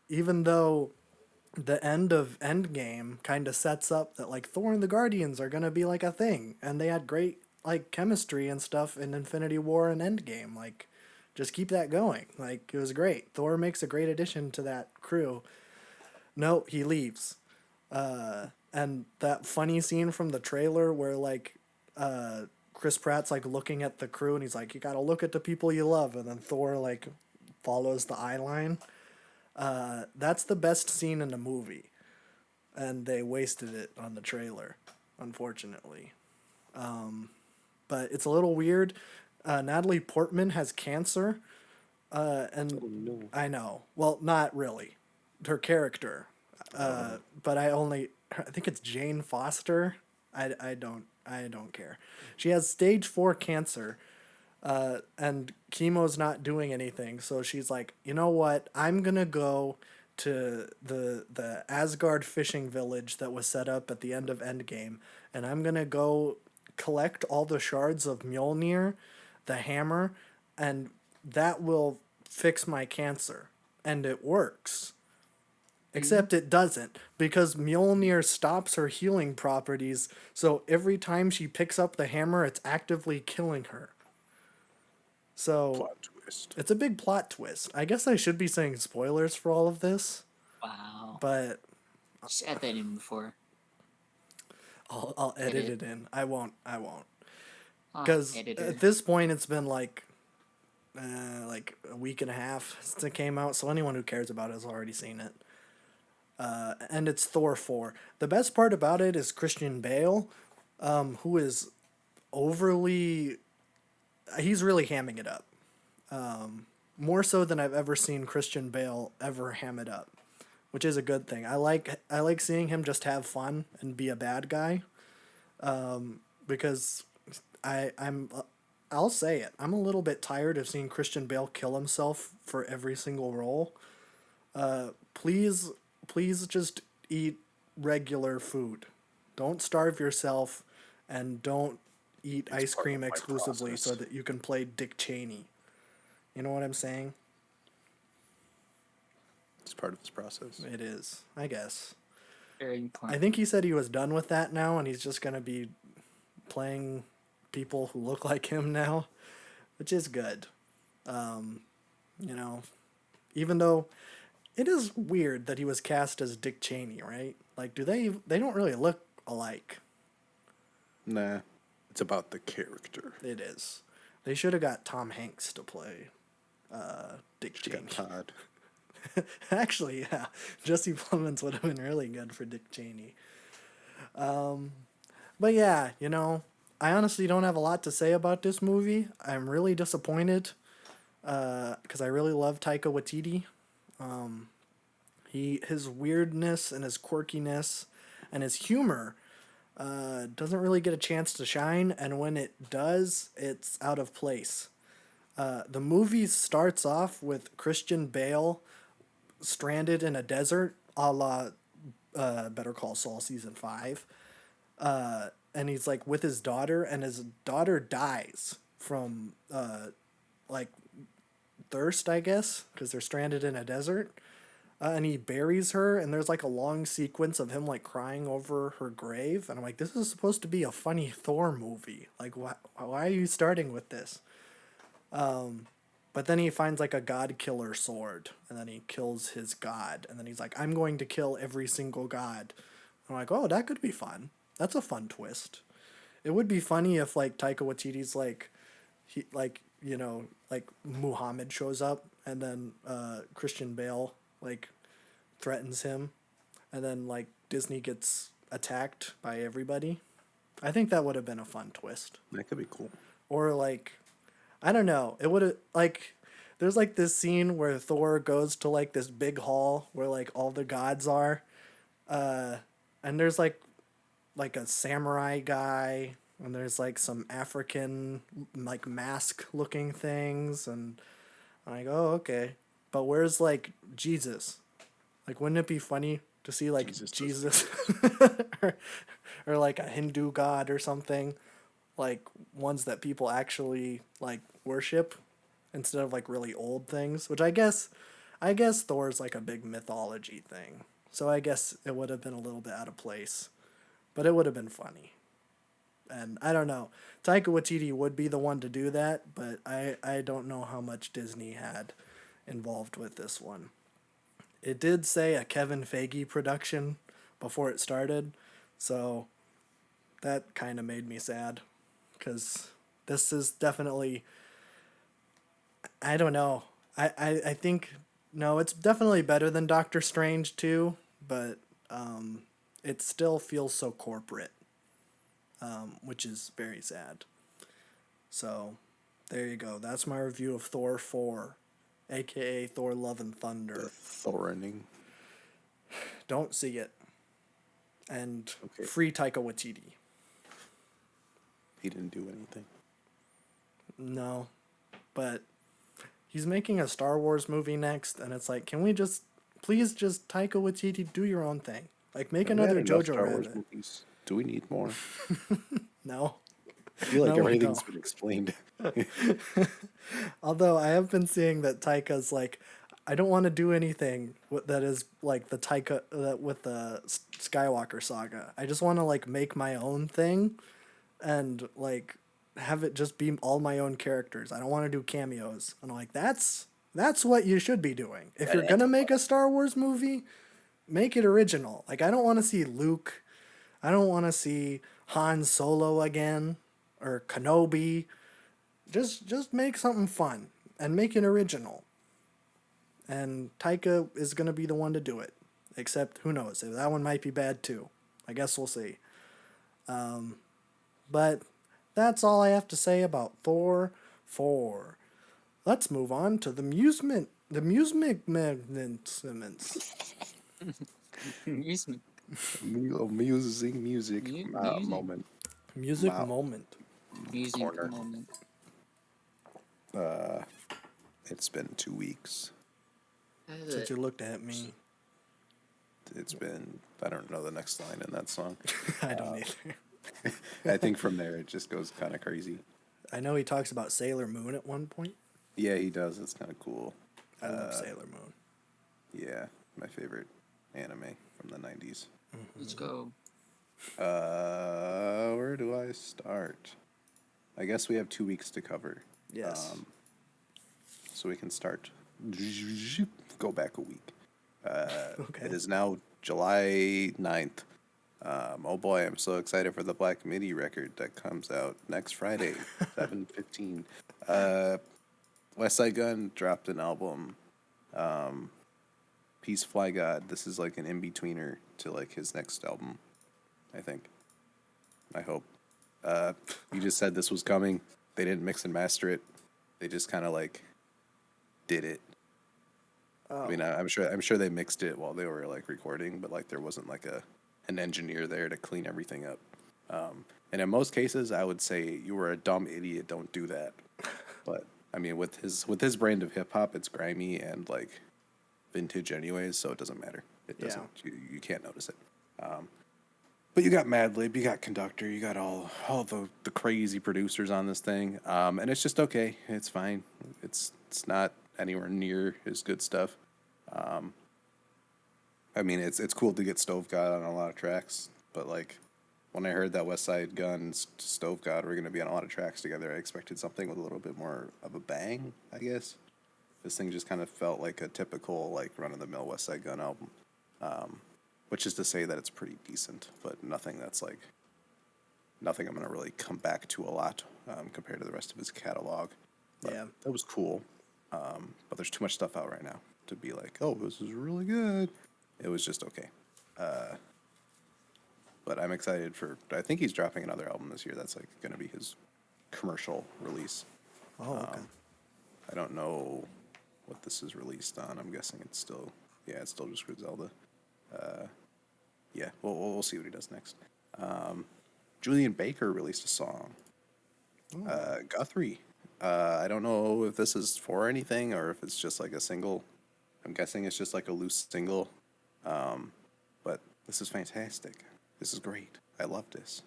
Even though the end of Endgame kind of sets up that like Thor and the Guardians are gonna be like a thing, and they had great like chemistry and stuff in Infinity War and Endgame. Like, just keep that going. Like, it was great. Thor makes a great addition to that crew. No, he leaves. And that funny scene from the trailer where like Chris Pratt's like looking at the crew and he's like, "You gotta look at the people you love," and then Thor like follows the eye line. That's the best scene in the movie, and they wasted it on the trailer, unfortunately. But it's a little weird. Natalie Portman has cancer, and Oh, no. I know. Well, not really. Her character, but I think it's Jane Foster. I don't care. She has stage 4 cancer, and chemo's not doing anything. So she's like, you know what? I'm gonna go to the Asgard fishing village that was set up at the end of Endgame, and I'm gonna go collect all the shards of Mjolnir, the hammer, and that will fix my cancer. And it works. Except it doesn't, because Mjolnir stops her healing properties, so every time she picks up the hammer, it's actively killing her. So, Plot twist. it's a big plot twist. I guess I should be saying spoilers for all of this, Wow. but Just add that in before. I'll edit it in. I won't. Ah, Because editor. at this point, it's been like a week and a half since it came out, so anyone who cares about it has already seen it. And it's Thor 4. The best part about it is Christian Bale, who is overly... He's really hamming it up. More so than I've ever seen Christian Bale ever ham it up, which is a good thing. I like seeing him just have fun and be a bad guy, because I'll say it. I'm a little bit tired of seeing Christian Bale kill himself for every single role. Please just eat regular food. Don't starve yourself, and don't eat ice part cream of my exclusively process. so that you can play Dick Cheney. You know what I'm saying? It's part of this process. It is, I guess. Very important. I think he said he was done with that now, and he's just gonna be playing people who look like him now, which is good. You know, even though it is weird that he was cast as Dick Cheney, right? Like, they don't really look alike. Nah, it's about the character. It is. They should have got Tom Hanks to play Dick She Cheney. got Todd. Actually, yeah. Jesse Plemons would have been really good for Dick Cheney. But yeah, you know, I honestly don't have a lot to say about this movie. I'm really disappointed because I really love Taika Waititi. His weirdness and his quirkiness and his humor doesn't really get a chance to shine, and when it does, it's out of place. The movie starts off with Christian Bale stranded in a desert, a la Better Call Saul season 5, and he's like with his daughter, and his daughter dies from like thirst, I guess, because they're stranded in a desert. And he buries her, and there's like a long sequence of him like crying over her grave, and I'm like, this is supposed to be a funny Thor movie. Like, why are you starting with this? But then he finds like a god killer sword, and then he kills his god, and then he's like, I'm going to kill every single god. I'm like, oh, that could be fun. That's a fun twist. It would be funny if like Taika Waititi's like, he like, you know, like Muhammad shows up, and then Christian Bale like threatens him, and then like Disney gets attacked by everybody. I think that would have been a fun twist. That could be cool. Or like, I don't know, it would have like, there's like this scene where Thor goes to like this big hall where like all the gods are, and there's like a samurai guy, and there's like some African like mask looking things, and I'm like, oh, okay. But where's like Jesus? Like, wouldn't it be funny to see like Jesus or like a Hindu god or something, like ones that people actually like worship instead of like really old things? Which I guess Thor's like a big mythology thing. So I guess it would have been a little bit out of place, but it would have been funny. And I don't know. Taika Waititi would be the one to do that, but I don't know how much Disney had involved with this one. It did say a Kevin Feige production before it started, so that kind of made me sad, because this is definitely, I don't know. I think, no, it's definitely better than Doctor Strange too, but it still feels so corporate, which is very sad. So there you go. That's my review of Thor 4, aka Thor Love and The Thunder. Thorining. Don't see it. And Okay. free Taika Waititi. He didn't do anything. No, but he's making a Star Wars movie next, and it's like, can we just, please just Taika Waititi, do your own thing. Like, make We had another enough Jojo Star Wars Rabbit. movies. Do we need more? No. I feel like No, we everything's don't. been explained. Although I have been seeing that Taika's like, I don't want to do anything that is like the Taika with the Skywalker saga. I just want to like make my own thing, and like have it just be all my own characters. I don't want to do cameos. And I'm like, that's what you should be doing. If you're gonna make a Star Wars movie, make it original. Like, I don't want to see Luke. I don't want to see Han Solo again or Kenobi. Just make something fun and make it original. And Taika is going to be the one to do it. Except, who knows? That one might be bad too. I guess we'll see. But that's all I have to say about Thor 4. Let's move on to the amusement. The amusement. Amusement. Music Music. moment. Music Wow. moment. Music Corner. moment. It's been 2 weeks. Since you looked at me. It's been, I don't know the next line in that song. I don't either. I think from there it just goes kind of crazy. I know he talks about Sailor Moon at one point. Yeah, he does. It's kind of cool. I love Sailor Moon. Yeah, my favorite anime from the 90s. Let's go. Where do I start? I guess we have 2 weeks to cover. Yes. So we can start. Go back a week. Okay. It is now July 9th. Oh boy, I'm so excited for the Black MIDI record that comes out next Friday, 7/15. West Side Gun dropped an album, Peace Fly God. This is like an in-betweener to like his next album, I think. I hope. You just said this was coming. They didn't mix and master it. They just kind of like did it. Oh. I mean, I'm sure they mixed it while they were like recording, but like there wasn't like an engineer there to clean everything up. And in most cases, I would say you were a dumb idiot. Don't do that. But I mean, with his brand of hip hop, it's grimy and like vintage anyways, so it doesn't matter. It doesn't. Yeah. You can't notice it. But you got Madlib, you got Conductor, you got all the crazy producers on this thing, and it's just okay. It's fine. It's not anywhere near his good stuff. I mean, it's cool to get Stove God on a lot of tracks, but like when I heard that West Side Gun and Stove God were going to be on a lot of tracks together, I expected something with a little bit more of a bang, I guess. This thing just kind of felt like a typical like run-of-the-mill West Side Gun album, which is to say that it's pretty decent, but nothing I'm going to really come back to a lot compared to the rest of his catalog. But Yeah. that was cool. But there's too much stuff out right now to be like, oh, this is really good. It was just okay. But I'm excited I think he's dropping another album this year. That's like going to be his commercial release. Oh, okay. I don't know what this is released on. I'm guessing it's still just Griselda. Yeah, we'll see what he does next. Julian Baker released a song. Guthrie. I don't know if this is for anything or if it's just like a single. I'm guessing it's just like a loose single. But this is fantastic. This is great. I love this.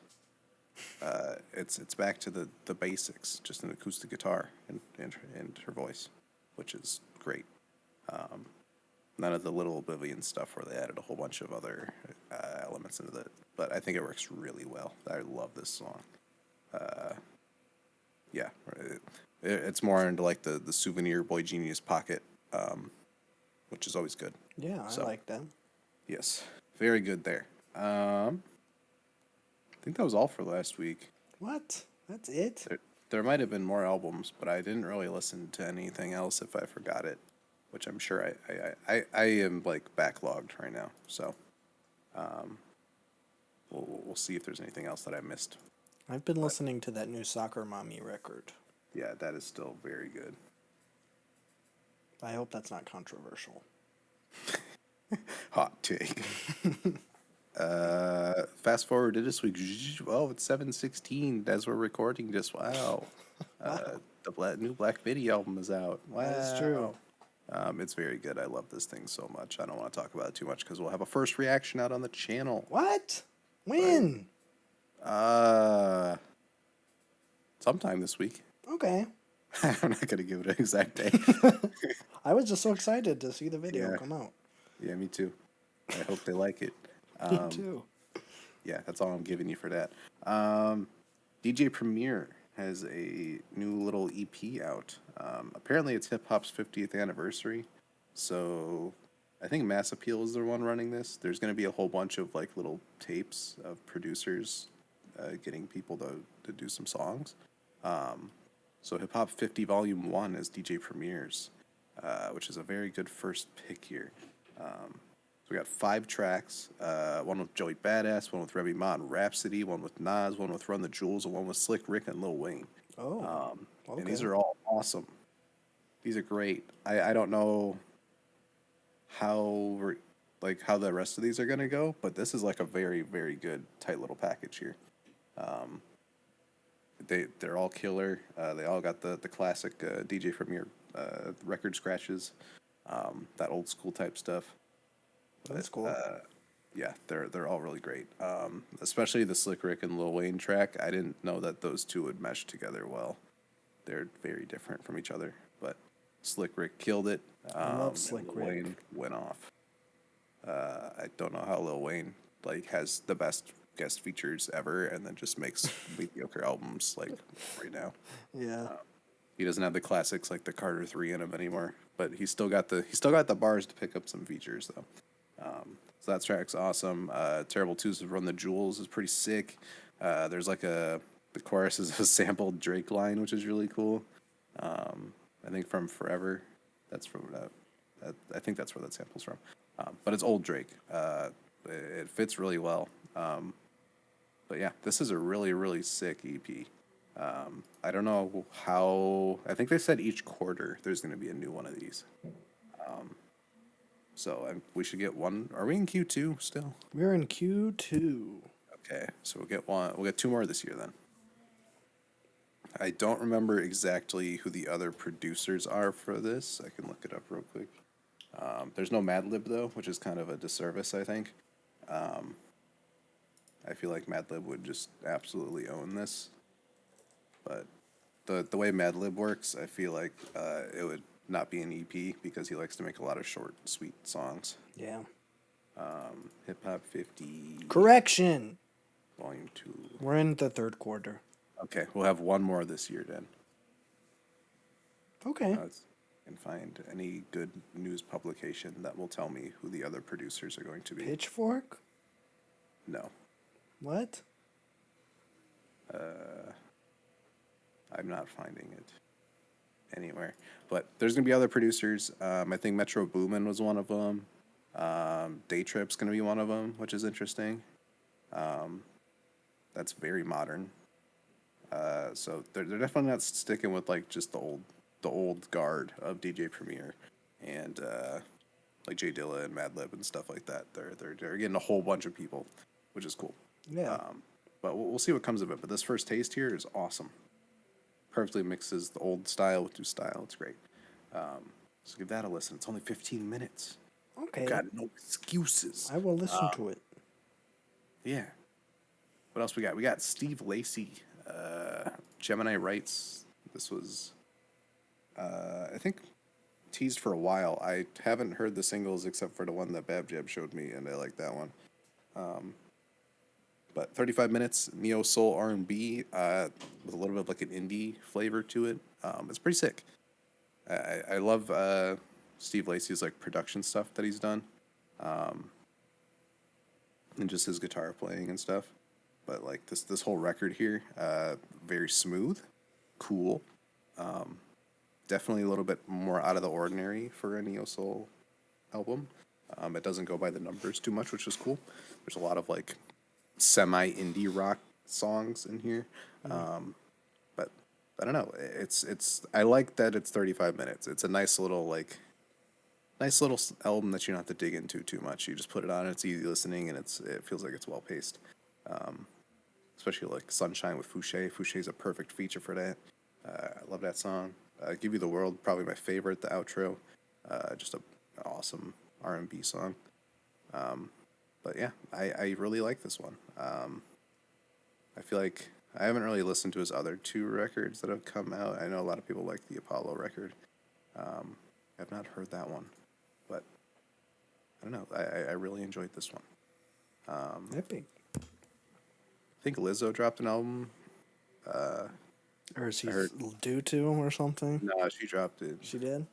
It's back to the basics, just an acoustic guitar and her voice, which is great. None of the little Oblivion stuff where they added a whole bunch of other elements into it. But I think it works really well. I love this song. Yeah, it's more into like the souvenir Boy Genius pocket, which is always good. Yeah, I like that. Yes, very good there. I think that was all for last week. What? That's it? There might have been more albums, but I didn't really listen to anything else if I forgot it, which I'm sure I am like backlogged right now. So we'll see if there's anything else that I missed. I've been listening to that new Soccer Mommy record. Yeah, that is still very good. I hope that's not controversial. Hot take. Fast forward to this week. Oh, it's 7/16 as we're recording this. Wow. The new Black Midi album is out. Wow. That is true. It's very good. I love this thing so much. I don't want to talk about it too much because we'll have a first reaction out on the channel. What? When? Sometime this week. Okay. I'm not going to give it an exact day. I was just so excited to see the video Yeah. come out. Yeah, me too. I hope they like it. Me too. Yeah, that's all I'm giving you for that. DJ Premier has a new little EP out. Apparently, it's hip hop's 50th anniversary. So I think Mass Appeal is the one running this. There's going to be a whole bunch of like little tapes of producers getting people to do some songs. So Hip Hop 50 Volume 1 is DJ Premier's, which is a very good first pick here. So we got 5 tracks, one with Joey Badass, one with Remy Ma and Rhapsody, one with Nas, one with Run the Jewels, and one with Slick Rick and Lil Wayne. Oh. Okay. And these are all awesome. These are great. I don't know how the rest of these are gonna go, but this is like a very, very good tight little package here. They're all killer. They all got the classic DJ Premier record scratches, that old school type stuff. That's cool. Yeah, they're all really great. Especially the Slick Rick and Lil Wayne track. I didn't know that those two would mesh together well. They're very different from each other, but Slick Rick killed it. I love Slick Lil Rick. Wayne went off. I don't know how Lil Wayne like has the best guest features ever, and then just makes mediocre albums like right now. Yeah. He doesn't have the classics like the Carter 3 in him anymore, but he's still got the bars to pick up some features though. So that track's awesome. Terrible Twos of Run the Jewels is pretty sick. There's like the chorus is a sampled Drake line, which is really cool. I think from Forever. That's from I think that's where that sample's from. But it's old Drake. It fits really well. But yeah, this is a really, really sick EP. I don't know how. I think they said each quarter there's going to be a new one of these. So we should get one. Are we in Q2 still? We're in Q2. Okay, so we'll get one. We'll get 2 more this year then. I don't remember exactly who the other producers are for this. I can look it up real quick. There's no Madlib though, which is kind of a disservice, I think. I feel like Madlib would just absolutely own this. But the way Madlib works, I feel like it would not be an EP because he likes to make a lot of short, sweet songs. Yeah. Hip Hop 50 Correction. Volume 2. We're in the third quarter. Okay, we'll have one more this year then. Okay. Can find any good news publication that will tell me who the other producers are going to be. Pitchfork? No. What? I'm not finding it anywhere. But there's going to be other producers. I think Metro Boomin was one of them. Day Trip's going to be one of them, which is interesting. That's very modern. So they're definitely not sticking with like just the old guard of DJ Premier and like Jay Dilla and Madlib and stuff like that. They're getting a whole bunch of people, which is cool. Yeah. But we'll see what comes of it. But this first taste here is awesome. Perfectly mixes the old style with new style. It's great. So give that a listen. It's only 15 minutes. Okay. Got no excuses. I will listen to it. Yeah. What else we got? We got Steve Lacy. Gemini Rights. This was, I think teased for a while. I haven't heard the singles except for the one that Bab Jab showed me, and I like that one. But 35 minutes, neo soul R&B with a little bit of like an indie flavor to it. It's pretty sick. I love Steve Lacy's like production stuff that he's done, and just his guitar playing and stuff. But like this whole record here, very smooth, cool. Definitely a little bit more out of the ordinary for a neo soul album. It doesn't go by the numbers too much, which is cool. There's a lot of like semi indie rock songs in here. But I don't know. It's I like that it's 35 minutes. It's a nice little album that you don't have to dig into too much. You just put it on, it's easy listening, and it feels like it's well paced. Especially like Sunshine with Fouché. Fouché's a perfect feature for that. I love that song. Give You the World, probably my favorite, the outro. Just an awesome R&B song. But yeah, I really like this one. I feel like I haven't really listened to his other two records that have come out. I know a lot of people like the Apollo record. I've not heard that one, but I don't know. I really enjoyed this one. Epic. I think Lizzo dropped an album. Or is he due to or something? No, she dropped it. She did?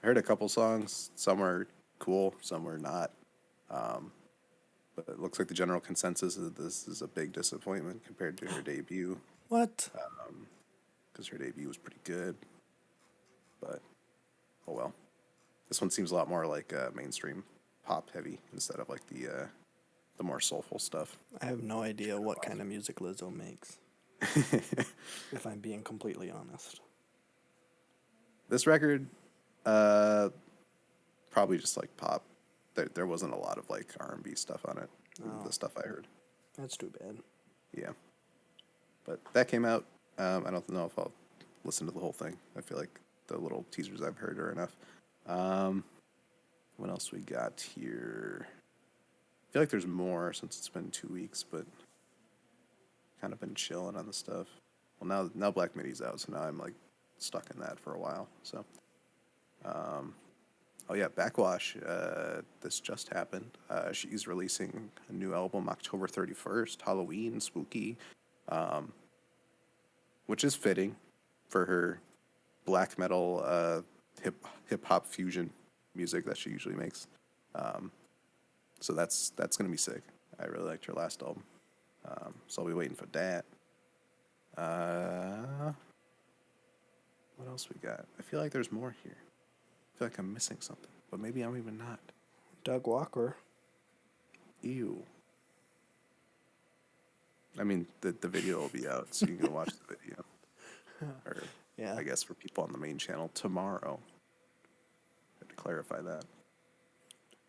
I heard a couple songs. Some were cool, some were not. But it looks like the general consensus is that this is a big disappointment compared to her debut. What? Because her debut was pretty good. But, oh well. This one seems a lot more like mainstream pop heavy instead of like the more soulful stuff. I have no idea what kind of music Lizzo makes. If I'm being completely honest. This record, probably just like pop. There wasn't a lot of like R&B stuff on it. Oh. The stuff I heard. That's too bad. Yeah. But that came out. I don't know if I'll listen to the whole thing. I feel like the little teasers I've heard are enough. What else we got here? I feel like there's more since it's been 2 weeks, but kind of been chilling on the stuff. Well, now Black Midi's out, so now I'm like stuck in that for a while. So, oh yeah, Backwash. This just happened. She's releasing a new album October 31st, Halloween, spooky, which is fitting for her black metal, hip hop fusion music that she usually makes. So that's gonna be sick. I really liked her last album. So I'll be waiting for that. What else we got? I feel like there's more here. I feel like I'm missing something, but maybe I'm even not. Doug Walker. Ew. I mean, the video will be out, so you can go watch the video. Or, Yeah. I guess for people on the main channel tomorrow. I had to clarify that.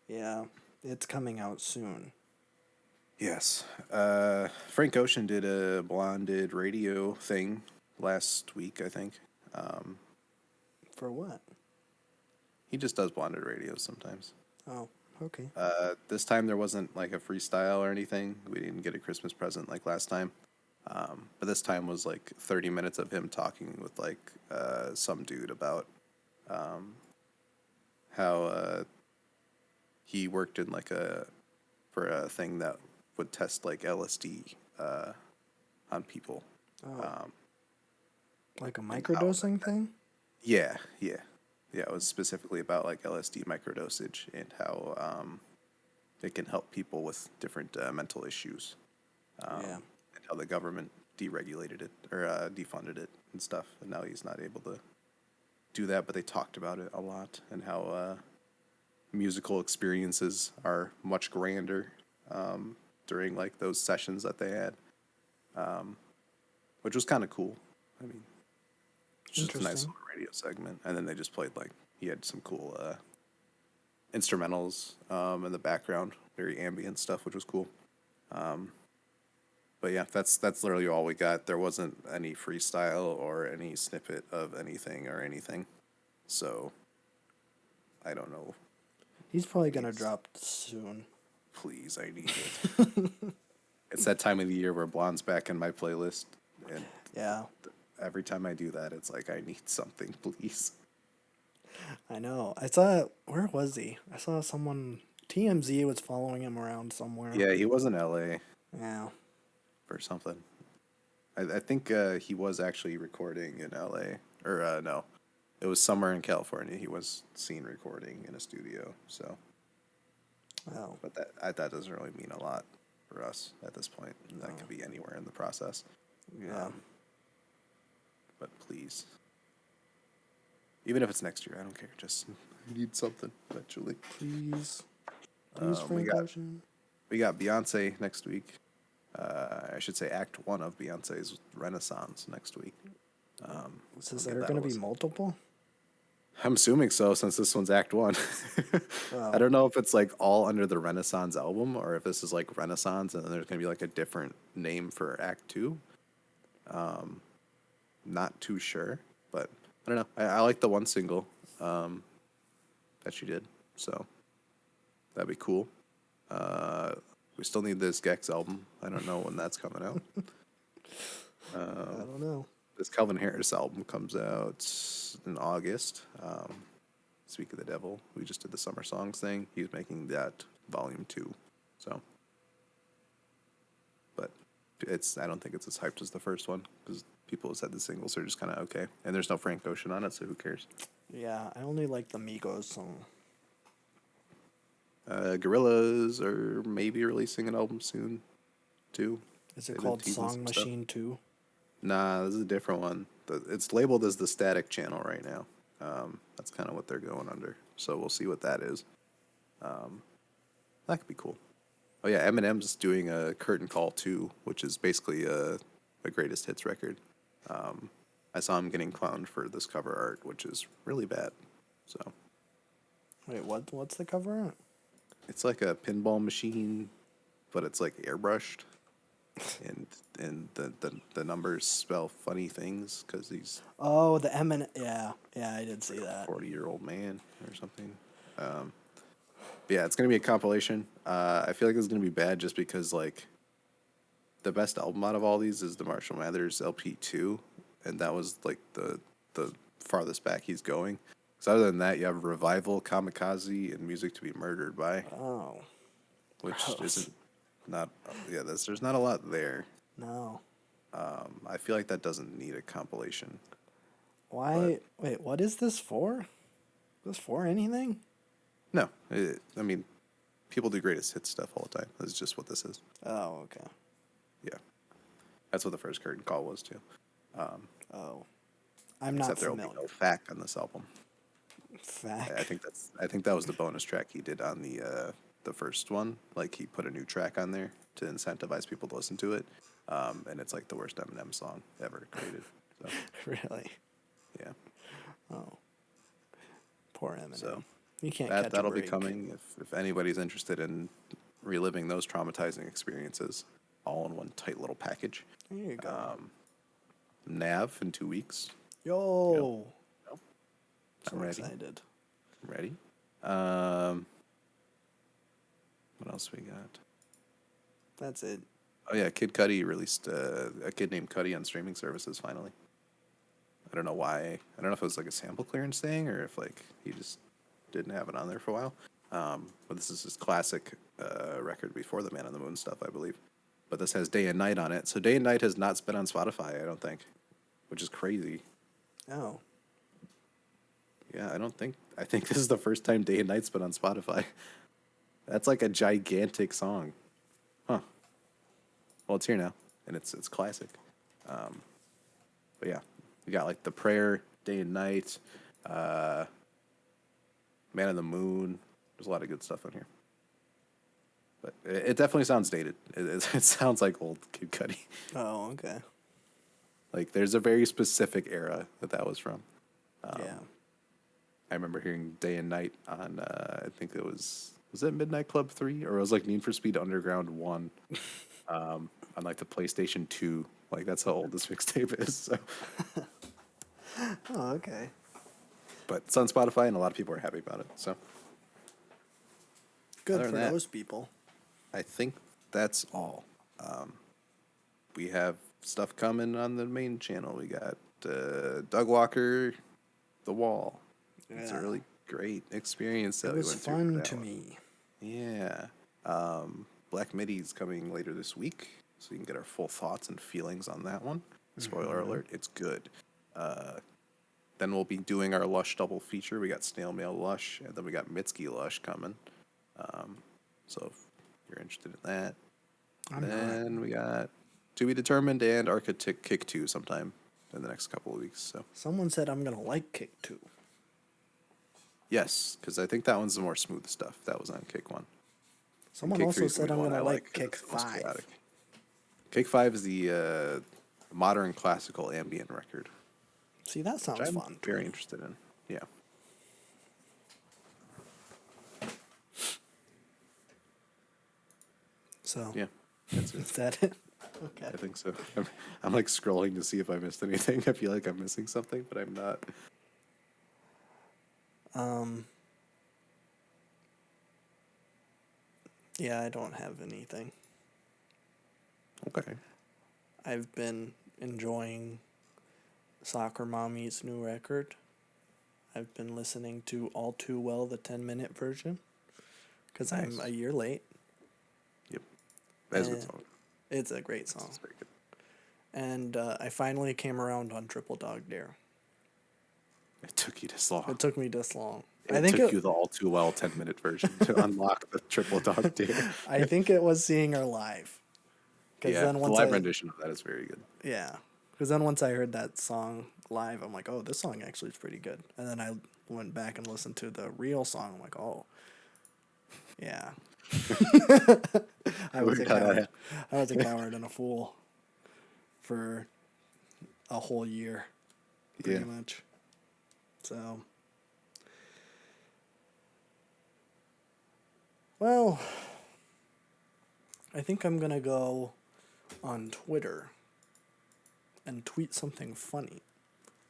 Yeah, it's coming out soon. Yes. Frank Ocean did a blonded radio thing last week, I think. For what? He just does blonded radios sometimes. Oh, okay. This time there wasn't like a freestyle or anything. We didn't get a Christmas present like last time. But this time was like 30 minutes of him talking with like some dude about how he worked in like for a thing that would test like LSD on people. Oh. Like a microdosing thing? Yeah. It was specifically about like LSD microdosage and how it can help people with different mental issues. Yeah. And how the government deregulated it or defunded it and stuff, and now he's not able to do that. But they talked about it a lot and how musical experiences are much grander during like those sessions that they had, which was kind of cool. I mean, just a nice little radio segment, and then they just played like he had some cool instrumentals in the background, very ambient stuff, which was cool. But yeah, that's literally all we got. There wasn't any freestyle or any snippet of anything or anything, so I don't know. He's probably gonna drop soon. Please, I need it. It's that time of the year where Blonde's back in my playlist, and Yeah. every time I do that, it's like I need something, please. I know. I saw, where was he? I saw someone, TMZ was following him around somewhere. Yeah, he was in LA Yeah. for something. I think he was actually recording in LA. Or no, it was somewhere in California. He was seen recording in a studio. So, Oh, but that doesn't really mean a lot for us at this point. That could be anywhere in the process. yeah. But please, even if it's next year, I don't care. Just need something eventually. Please. Please, We Frank got Ocean. Beyonce next week. I should say Act 1 of Beyonce's Renaissance next week. Is I'll there give going that to a be listen. multiple? I'm assuming so, since this one's Act 1. Oh. I don't know if it's like all under the Renaissance album or if this is like Renaissance and then there's going to be like a different name for Act 2. Not too sure, but I don't know. I like the one single that she did, so that'd be cool. We still need this Gex album. I don't know when that's coming out. I don't know. This Calvin Harris album comes out in August. Speak of the Devil, we just did the Summer Songs thing. He's making that Volume 2. So, but I don't think it's as hyped as the first one because people have said the singles are just kind of okay, and there's no Frank Ocean on it, so who cares? Yeah, I only like the Migos song. Gorillaz are maybe releasing an album soon, too. Is it They've been called teasing Song some stuff. Machine 2? Nah, this is a different one. It's labeled as the Static Channel right now. That's kind of what they're going under. So we'll see what that is. That could be cool. Oh yeah, Eminem's doing a Curtain Call 2, which is basically a greatest hits record. I saw him getting clowned for this cover art, which is really bad. So Wait, what's the cover art? it's like a pinball machine, but it's like airbrushed, and the numbers spell funny things because he's Oh, the Eminem. Yeah, I did see that. 40-year-old man or something. But yeah, it's gonna be a compilation. I feel like it's gonna be bad just because like the best album out of all these is the Marshall Mathers LP2, and that was like the farthest back he's going. So other than that, you have Revival, Kamikaze, and Music to Be Murdered By, Oh, which gross. isn't not yeah. There's not a lot there. No. I feel like that doesn't need a compilation. Why? Wait, what is this for? Is this for anything? No, I mean, people do greatest hits stuff all the time. That's just what this is. Oh, okay. Yeah, that's what the first Curtain Call was too. Oh, I'm not Except there will be familiar. no FAC on this album. Fact. I think that was the bonus track he did on the first one. Like he put a new track on there to incentivize people to listen to it, and it's like the worst Eminem song ever created. So Really? yeah, Oh, poor Eminem. So, you can't catch that'll a be break. coming if anybody's interested in reliving those traumatizing experiences, all in one tight little package. There you go. Nav in 2 weeks. Yo. So I'm ready. excited. Ready? What else we got? That's it. Oh yeah, Kid Cudi released a Kid Named Cudi on streaming services finally. I don't know why. I don't know if it was like a sample clearance thing or if like he just didn't have it on there for a while. But this is his classic record before the Man on the Moon stuff, I believe. But this has Day and Night on it. So Day and Night has not been on Spotify, I don't think, which is crazy. Oh. Yeah, I think this is the first time Day and Night's been on Spotify. That's like a gigantic song. Huh. Well, it's here now, and it's classic. But yeah, you got like The Prayer, Day and Night, Man on the Moon. There's a lot of good stuff on here. But it definitely sounds dated. It sounds like old Kid Cudi. Oh, okay. Like there's a very specific era that was from. Yeah. I remember hearing Day and Night on, I think it was it Midnight Club 3? Or it was like Need for Speed Underground 1 on like the PlayStation 2. Like that's how old this mixtape is. So. Oh, okay. But it's on Spotify and a lot of people are happy about it. So Good Other for than that- those people. I think that's all. We have stuff coming on the main channel. We got Doug Walker, The Wall. It's a really great experience that It we was went through. fun that to one. me. Yeah. Black Midi's coming later this week, so you can get our full thoughts and feelings on that one. Spoiler alert, it's good. Then we'll be doing our Lush double feature. We got Snail Mail Lush, and then we got Mitski Lush coming. So if you're interested in that. Then we got To Be Determined and Architect Kick 2 sometime in the next couple of weeks. So Someone said I'm going to like Kick 2. yes, because I think that one's the more smooth stuff. That was on Kick 1. Someone Kick also 3 is said the I'm one going to I like 'cause Kick it's the most 5. chaotic. Kick 5 is the modern classical ambient record, See, that sounds which I'm fun. very interested in. Yeah. So, Yeah. That's it. is that it? Okay. I think so. I'm like scrolling to see if I missed anything. I feel like I'm missing something, but I'm not. Yeah, I don't have anything. Okay. I've been enjoying Soccer Mommy's new record. I've been listening to All Too Well, the 10-minute version, because I'm Nice. a year late. Yep. That's a good And song. It's a great song. It's very good. And I finally came around on Triple Dog Dare. It took you this long. It took me this long. It took you the all too well 10-minute version to unlock the Triple Dog Dare. I think it was seeing her live. Yeah, then the once live rendition of that is very good. Yeah. Because then once I heard that song live, I'm like, oh, this song actually is pretty good. And then I went back and listened to the real song. I'm like, oh, yeah. I was a coward. I was a coward and a fool for a whole year, pretty much. So, well, I think I'm going to go on Twitter and tweet something funny.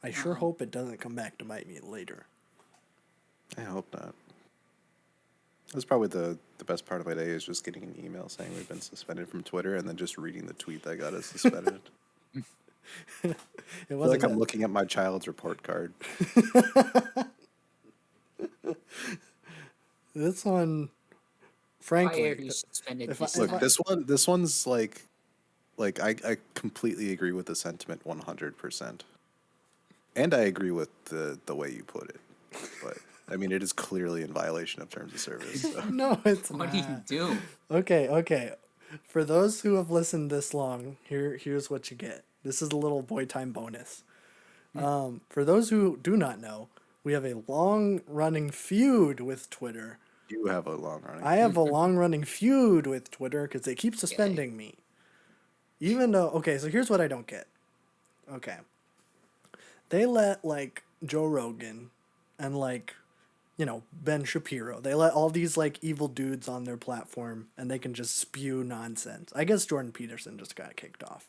I sure hope it doesn't come back to bite me later. I hope not. That's probably the best part of my day is just getting an email saying we've been suspended from Twitter and then just reading the tweet that got us suspended. It I feel wasn't like I'm looking at my child's report card. this one, Why frankly, are you suspended if this I- time? Look, this one's like I completely agree with the sentiment 100%. And I agree with the way you put it. But I mean, it is clearly in violation of terms of service. So. no, it's What not. do you do? Okay. For those who have listened this long, here's what you get. This is a little boy time bonus. For those who do not know, we have a long-running feud with Twitter. You have a long running. I have a long-running feud with Twitter because they keep suspending me. Even though, okay, so here's what I don't get. Okay. They let, like, Joe Rogan and, like, you know, Ben Shapiro. They let all these, like, evil dudes on their platform and they can just spew nonsense. I guess Jordan Peterson just got kicked off.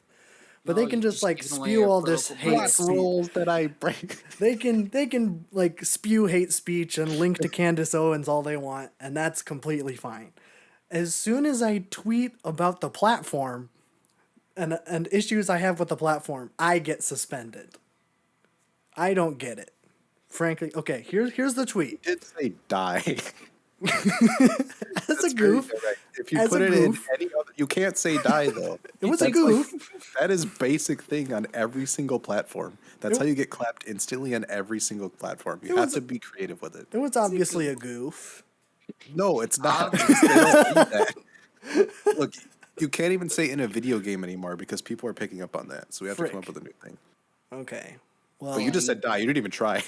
But they No, can you're just, like, giving away spew your all this political hate bias. speech. rules that I break. They can like spew hate speech and link to Candace Owens all they want, and that's completely fine. As soon as I tweet about the platform and issues I have with the platform, I get suspended. I don't get it. Frankly, okay, here's the tweet. Did say die. As a goof. If you As put a it in goof. any other, you can't say die though. It was a That's like- goof. that is basic thing on every single platform. That's how you get clapped instantly on every single platform. You have to be creative with it. It was obviously a goof. No, it's not. They don't do that. Look, you can't even say in a video game anymore because people are picking up on that. So we have to come up Frick. with a new thing. Okay. Well, But you just said die. You didn't even try.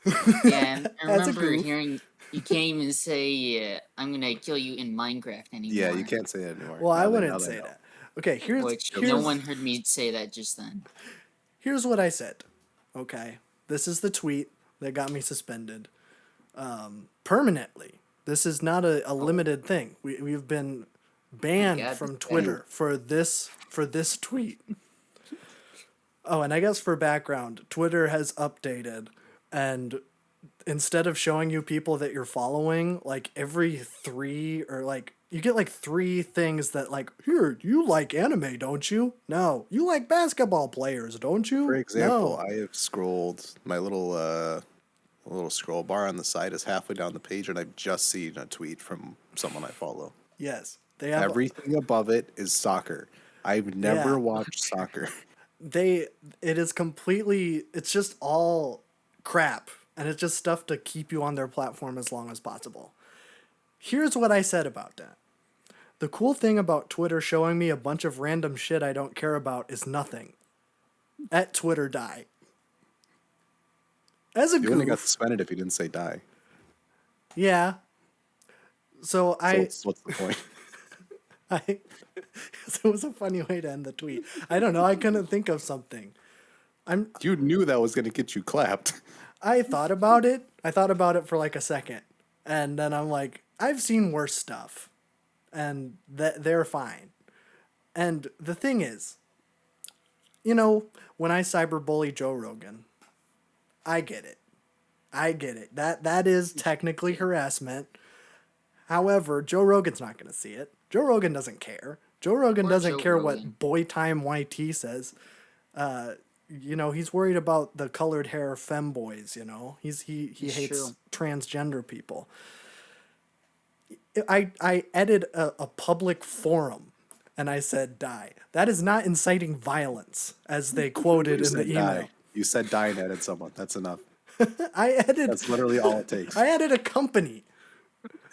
Yeah, and I As a remember goof. hearing you can't even say I'm gonna kill you in Minecraft anymore. Yeah, you can't say it anymore. well, I Now they wouldn't know. say that. Okay, here's Which here's no one heard me say that just then. Here's what I said. Okay. This is the tweet that got me suspended permanently. This is not a limited thing. We've been banned Yeah, from it's Twitter for this tweet. Oh, and I guess for background, Twitter has updated, and instead of showing you people that you're following, like every 3 or like you get like 3 things that like, here, you like anime, don't you? No. You like basketball players, don't you? For example, No. I have scrolled my little little scroll bar on the side is halfway down the page, and I've just seen a tweet from someone I follow. Yes, they have Everything above it is soccer. I've never Yeah. watched soccer. it is completely, it's just all crap, and it's just stuff to keep you on their platform as long as possible. Here's what I said about that. The cool thing about Twitter showing me a bunch of random shit I don't care about is nothing. At Twitter die. As a You only got goof, suspended if you didn't say die. yeah. So I What's the point? so it was a funny way to end the tweet. I don't know, I couldn't think of something. You knew that was going to get you clapped. I thought about it. I thought about it for like a second. And then I'm like, I've seen worse stuff. And they're fine. And the thing is, you know, when I cyberbully Joe Rogan, I get it. I get it. That is technically harassment. However, Joe Rogan's not going to see it. Joe Rogan doesn't care. Joe Rogan Poor doesn't Joe care Rogan. what Boy Time YT says. You know, he's worried about the colored hair femboys, you know. He hates true. transgender people. I edited a public forum and I said die. That is not inciting violence, as they quoted You in the said email. die. You said die and added someone. That's enough. I added That's literally all it takes. I added a company.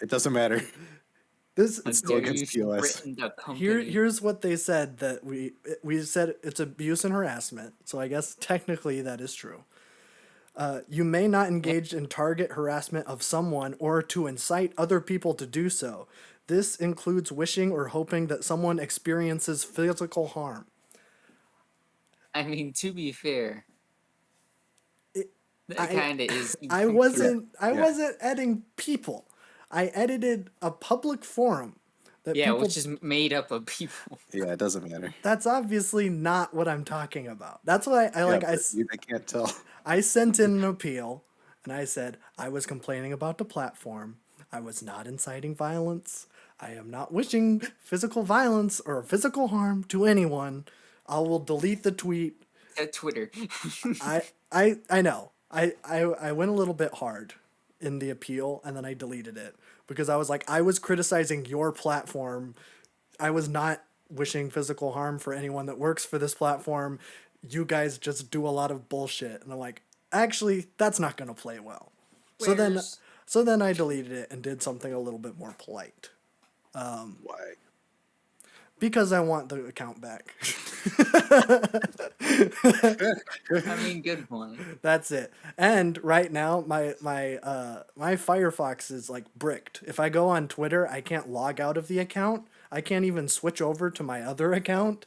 It doesn't matter. This Still against POS. Britain, the company. here's what they said, that we said it's abuse and harassment. So I guess technically that is true. You may not engage in target harassment of someone or to incite other people to do so. This includes wishing or hoping that someone experiences physical harm. I mean, to be fair, that I- kind of is. I wasn't Yeah. editing people. I edited a public forum that Yeah, people. which is made up of people. Yeah, it doesn't matter. That's obviously not what I'm talking about. That's why They can't tell. I sent in an appeal, and I said I was complaining about the platform. I was not inciting violence. I am not wishing physical violence or physical harm to anyone. I will delete the tweet. At Twitter. I know. I went a little bit hard in the appeal, and then I deleted it because I was like, I was criticizing your platform. I was not wishing physical harm for anyone that works for this platform. You guys just do a lot of bullshit. And I'm like, actually, that's not going to play well. Where's- So then I deleted it and did something a little bit more polite. Why? Because I want the account back. I mean, good one. That's it. And right now, my Firefox is like bricked. If I go on Twitter, I can't log out of the account. I can't even switch over to my other account.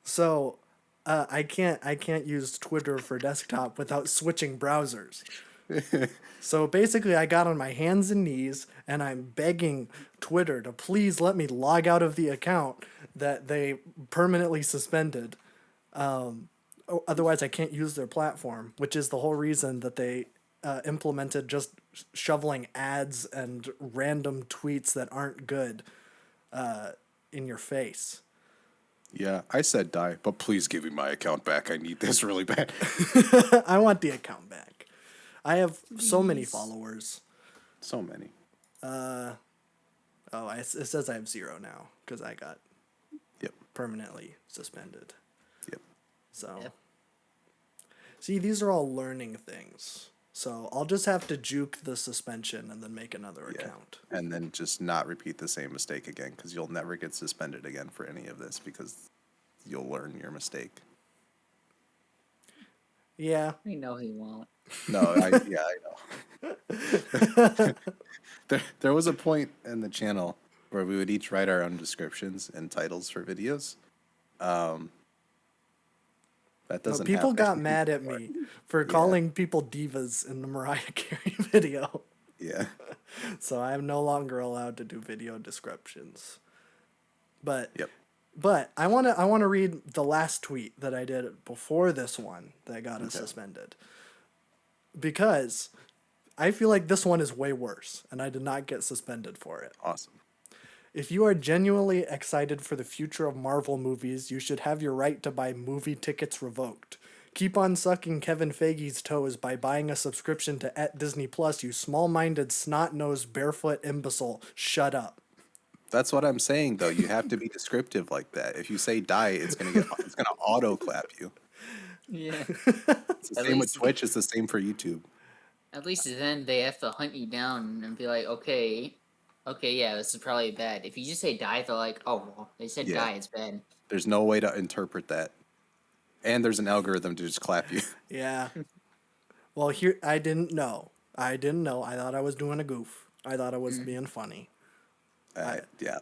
So I can't use Twitter for desktop without switching browsers. So basically, I got on my hands and knees, and I'm begging Twitter to please let me log out of the account that they permanently suspended. Otherwise, I can't use their platform, which is the whole reason that they implemented just shoveling ads and random tweets that aren't good in your face. Yeah, I said die, but please give me my account back. I need this really bad. I want the account back. I have so many followers. So many. It says I have 0 now because I got Yep. permanently suspended. Yep. So, Yep. see, these are all learning things. So I'll just have to juke the suspension and then make another Yeah. account. And then just not repeat the same mistake again, because you'll never get suspended again for any of this, because you'll learn your mistake. Yeah. I know he won't. No, I know. There was a point in the channel where we would each write our own descriptions and titles for videos. That No, doesn't people happen got mad at anymore. me for calling people divas in the Mariah Carey video. Yeah. So I'm no longer allowed to do video descriptions. But Yep. But I wanna read the last tweet that I did before this one that got us suspended. Because I feel like this one is way worse, and I did not get suspended for it. Awesome. If you are genuinely excited for the future of Marvel movies, you should have your right to buy movie tickets revoked. Keep on sucking Kevin Feige's toes by buying a subscription to @Disney Plus, you small-minded, snot-nosed, barefoot imbecile. Shut up. That's what I'm saying, though. You have to be descriptive like that. If you say die, it's gonna auto clap you. Yeah. It's the At same with least- Twitch. It's the same for YouTube. At least then they have to hunt you down and be like, okay, yeah, this is probably bad. If you just say die, they're like, oh, well, they said Yeah. die, it's bad. There's no way to interpret that, and there's an algorithm to just clap you. Yeah. Well, here, I didn't know. I thought I was doing a goof. I thought I was being funny. Yeah.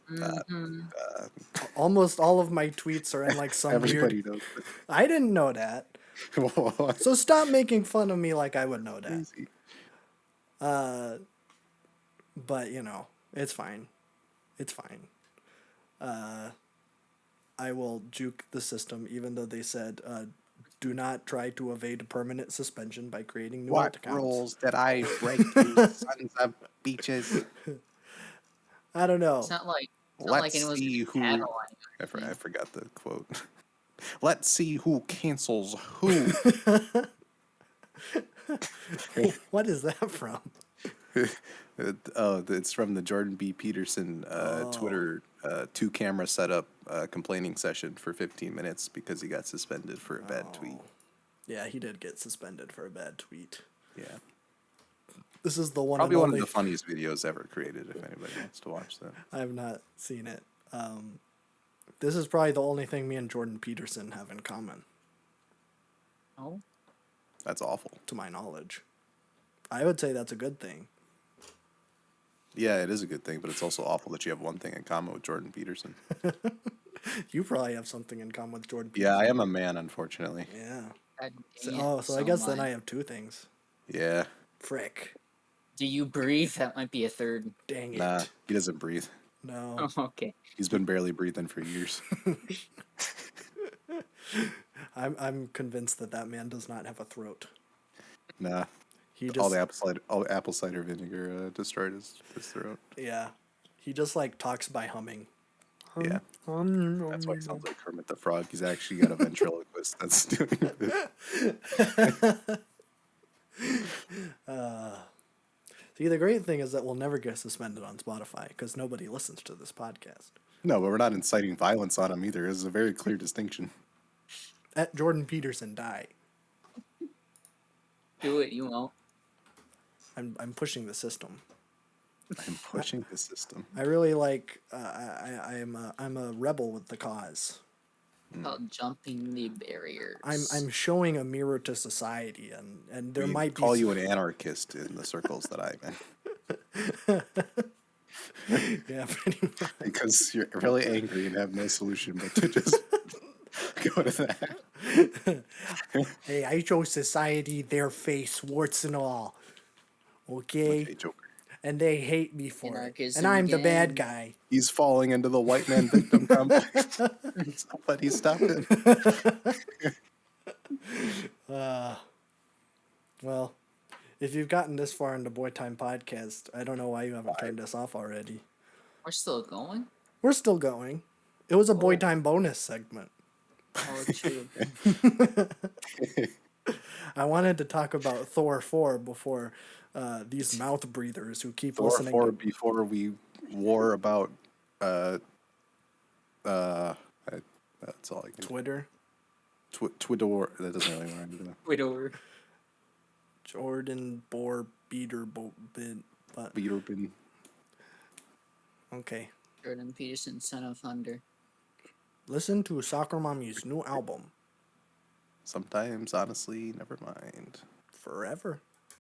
Almost all of my tweets are in like some Everybody weird... knows. I didn't know that. So stop making fun of me like I would know that. Crazy. But, you know, it's fine. It's fine. I will juke the system, even though they said, do not try to evade permanent suspension by creating new What accounts. rules did I break, you sons of beaches? I don't know. It's not like Let's anyone's see who. paddling. I forgot the quote. Let's see who cancels who. What is that from? It's from the Jordan B. Peterson Twitter 2-camera setup complaining session for 15 minutes because he got suspended for a bad tweet. Yeah, he did get suspended for a bad tweet. Yeah. This is the one. Probably and one only... of the funniest videos ever created, if anybody wants to watch that. I have not seen it. This is probably the only thing me and Jordan Peterson have in common, Oh, That's awful. to my knowledge. I would say that's a good thing. Yeah, it is a good thing, but it's also awful that you have one thing in common with Jordan Peterson. You probably have something in common with Jordan Yeah, Peterson. I am a man, unfortunately. Yeah. God So, dang it, so I guess then much. I have two things. Yeah. Frick. Do you breathe? That might be a third. Dang it. Nah, he doesn't breathe. No. Oh, okay. He's been barely breathing for years. I'm convinced that man does not have a throat. Nah. He just All the apple cider vinegar destroyed his throat. yeah. He just like talks by humming. Yeah. That's why he sounds like Kermit the Frog. He's actually got a ventriloquist that's doing it. See, the great thing is that we'll never get suspended on Spotify because nobody listens to this podcast. No, but we're not inciting violence on him either. There's a very clear distinction. @Jordan Peterson die. Do it, you won't. I'm pushing the system. I'm pushing the system. I really like. I'm a rebel with the cause. About jumping the barriers. I'm showing a mirror to society, and there We might be call you an anarchist in the circles that I'm in. yeah, pretty much. Because you're really angry and have no solution but to just go to that. Hey, I show society their face, warts and all. Okay, Okay, Joker. and they hate me for it, Anarchism and I'm the bad again. guy. He's falling into the white man victim complex. Somebody stop him. Well, if you've gotten this far into Boy Time Podcast, I don't know why you haven't turned us off already. We're still going? We're still going. It was a Boy Time bonus segment. Oh, true. I wanted to talk about Thor 4 before these mouth breathers who keep Thor listening. 4 before we war about that's all I can Twitter. Twitter war. That doesn't really rhyme to that. Wait over. Jordan Bohr Beater Bid. But Beat open. okay. Jordan Peterson, Son of Thunder. Listen to Soccer Mommy's new album, Sometimes, honestly, never mind. Forever.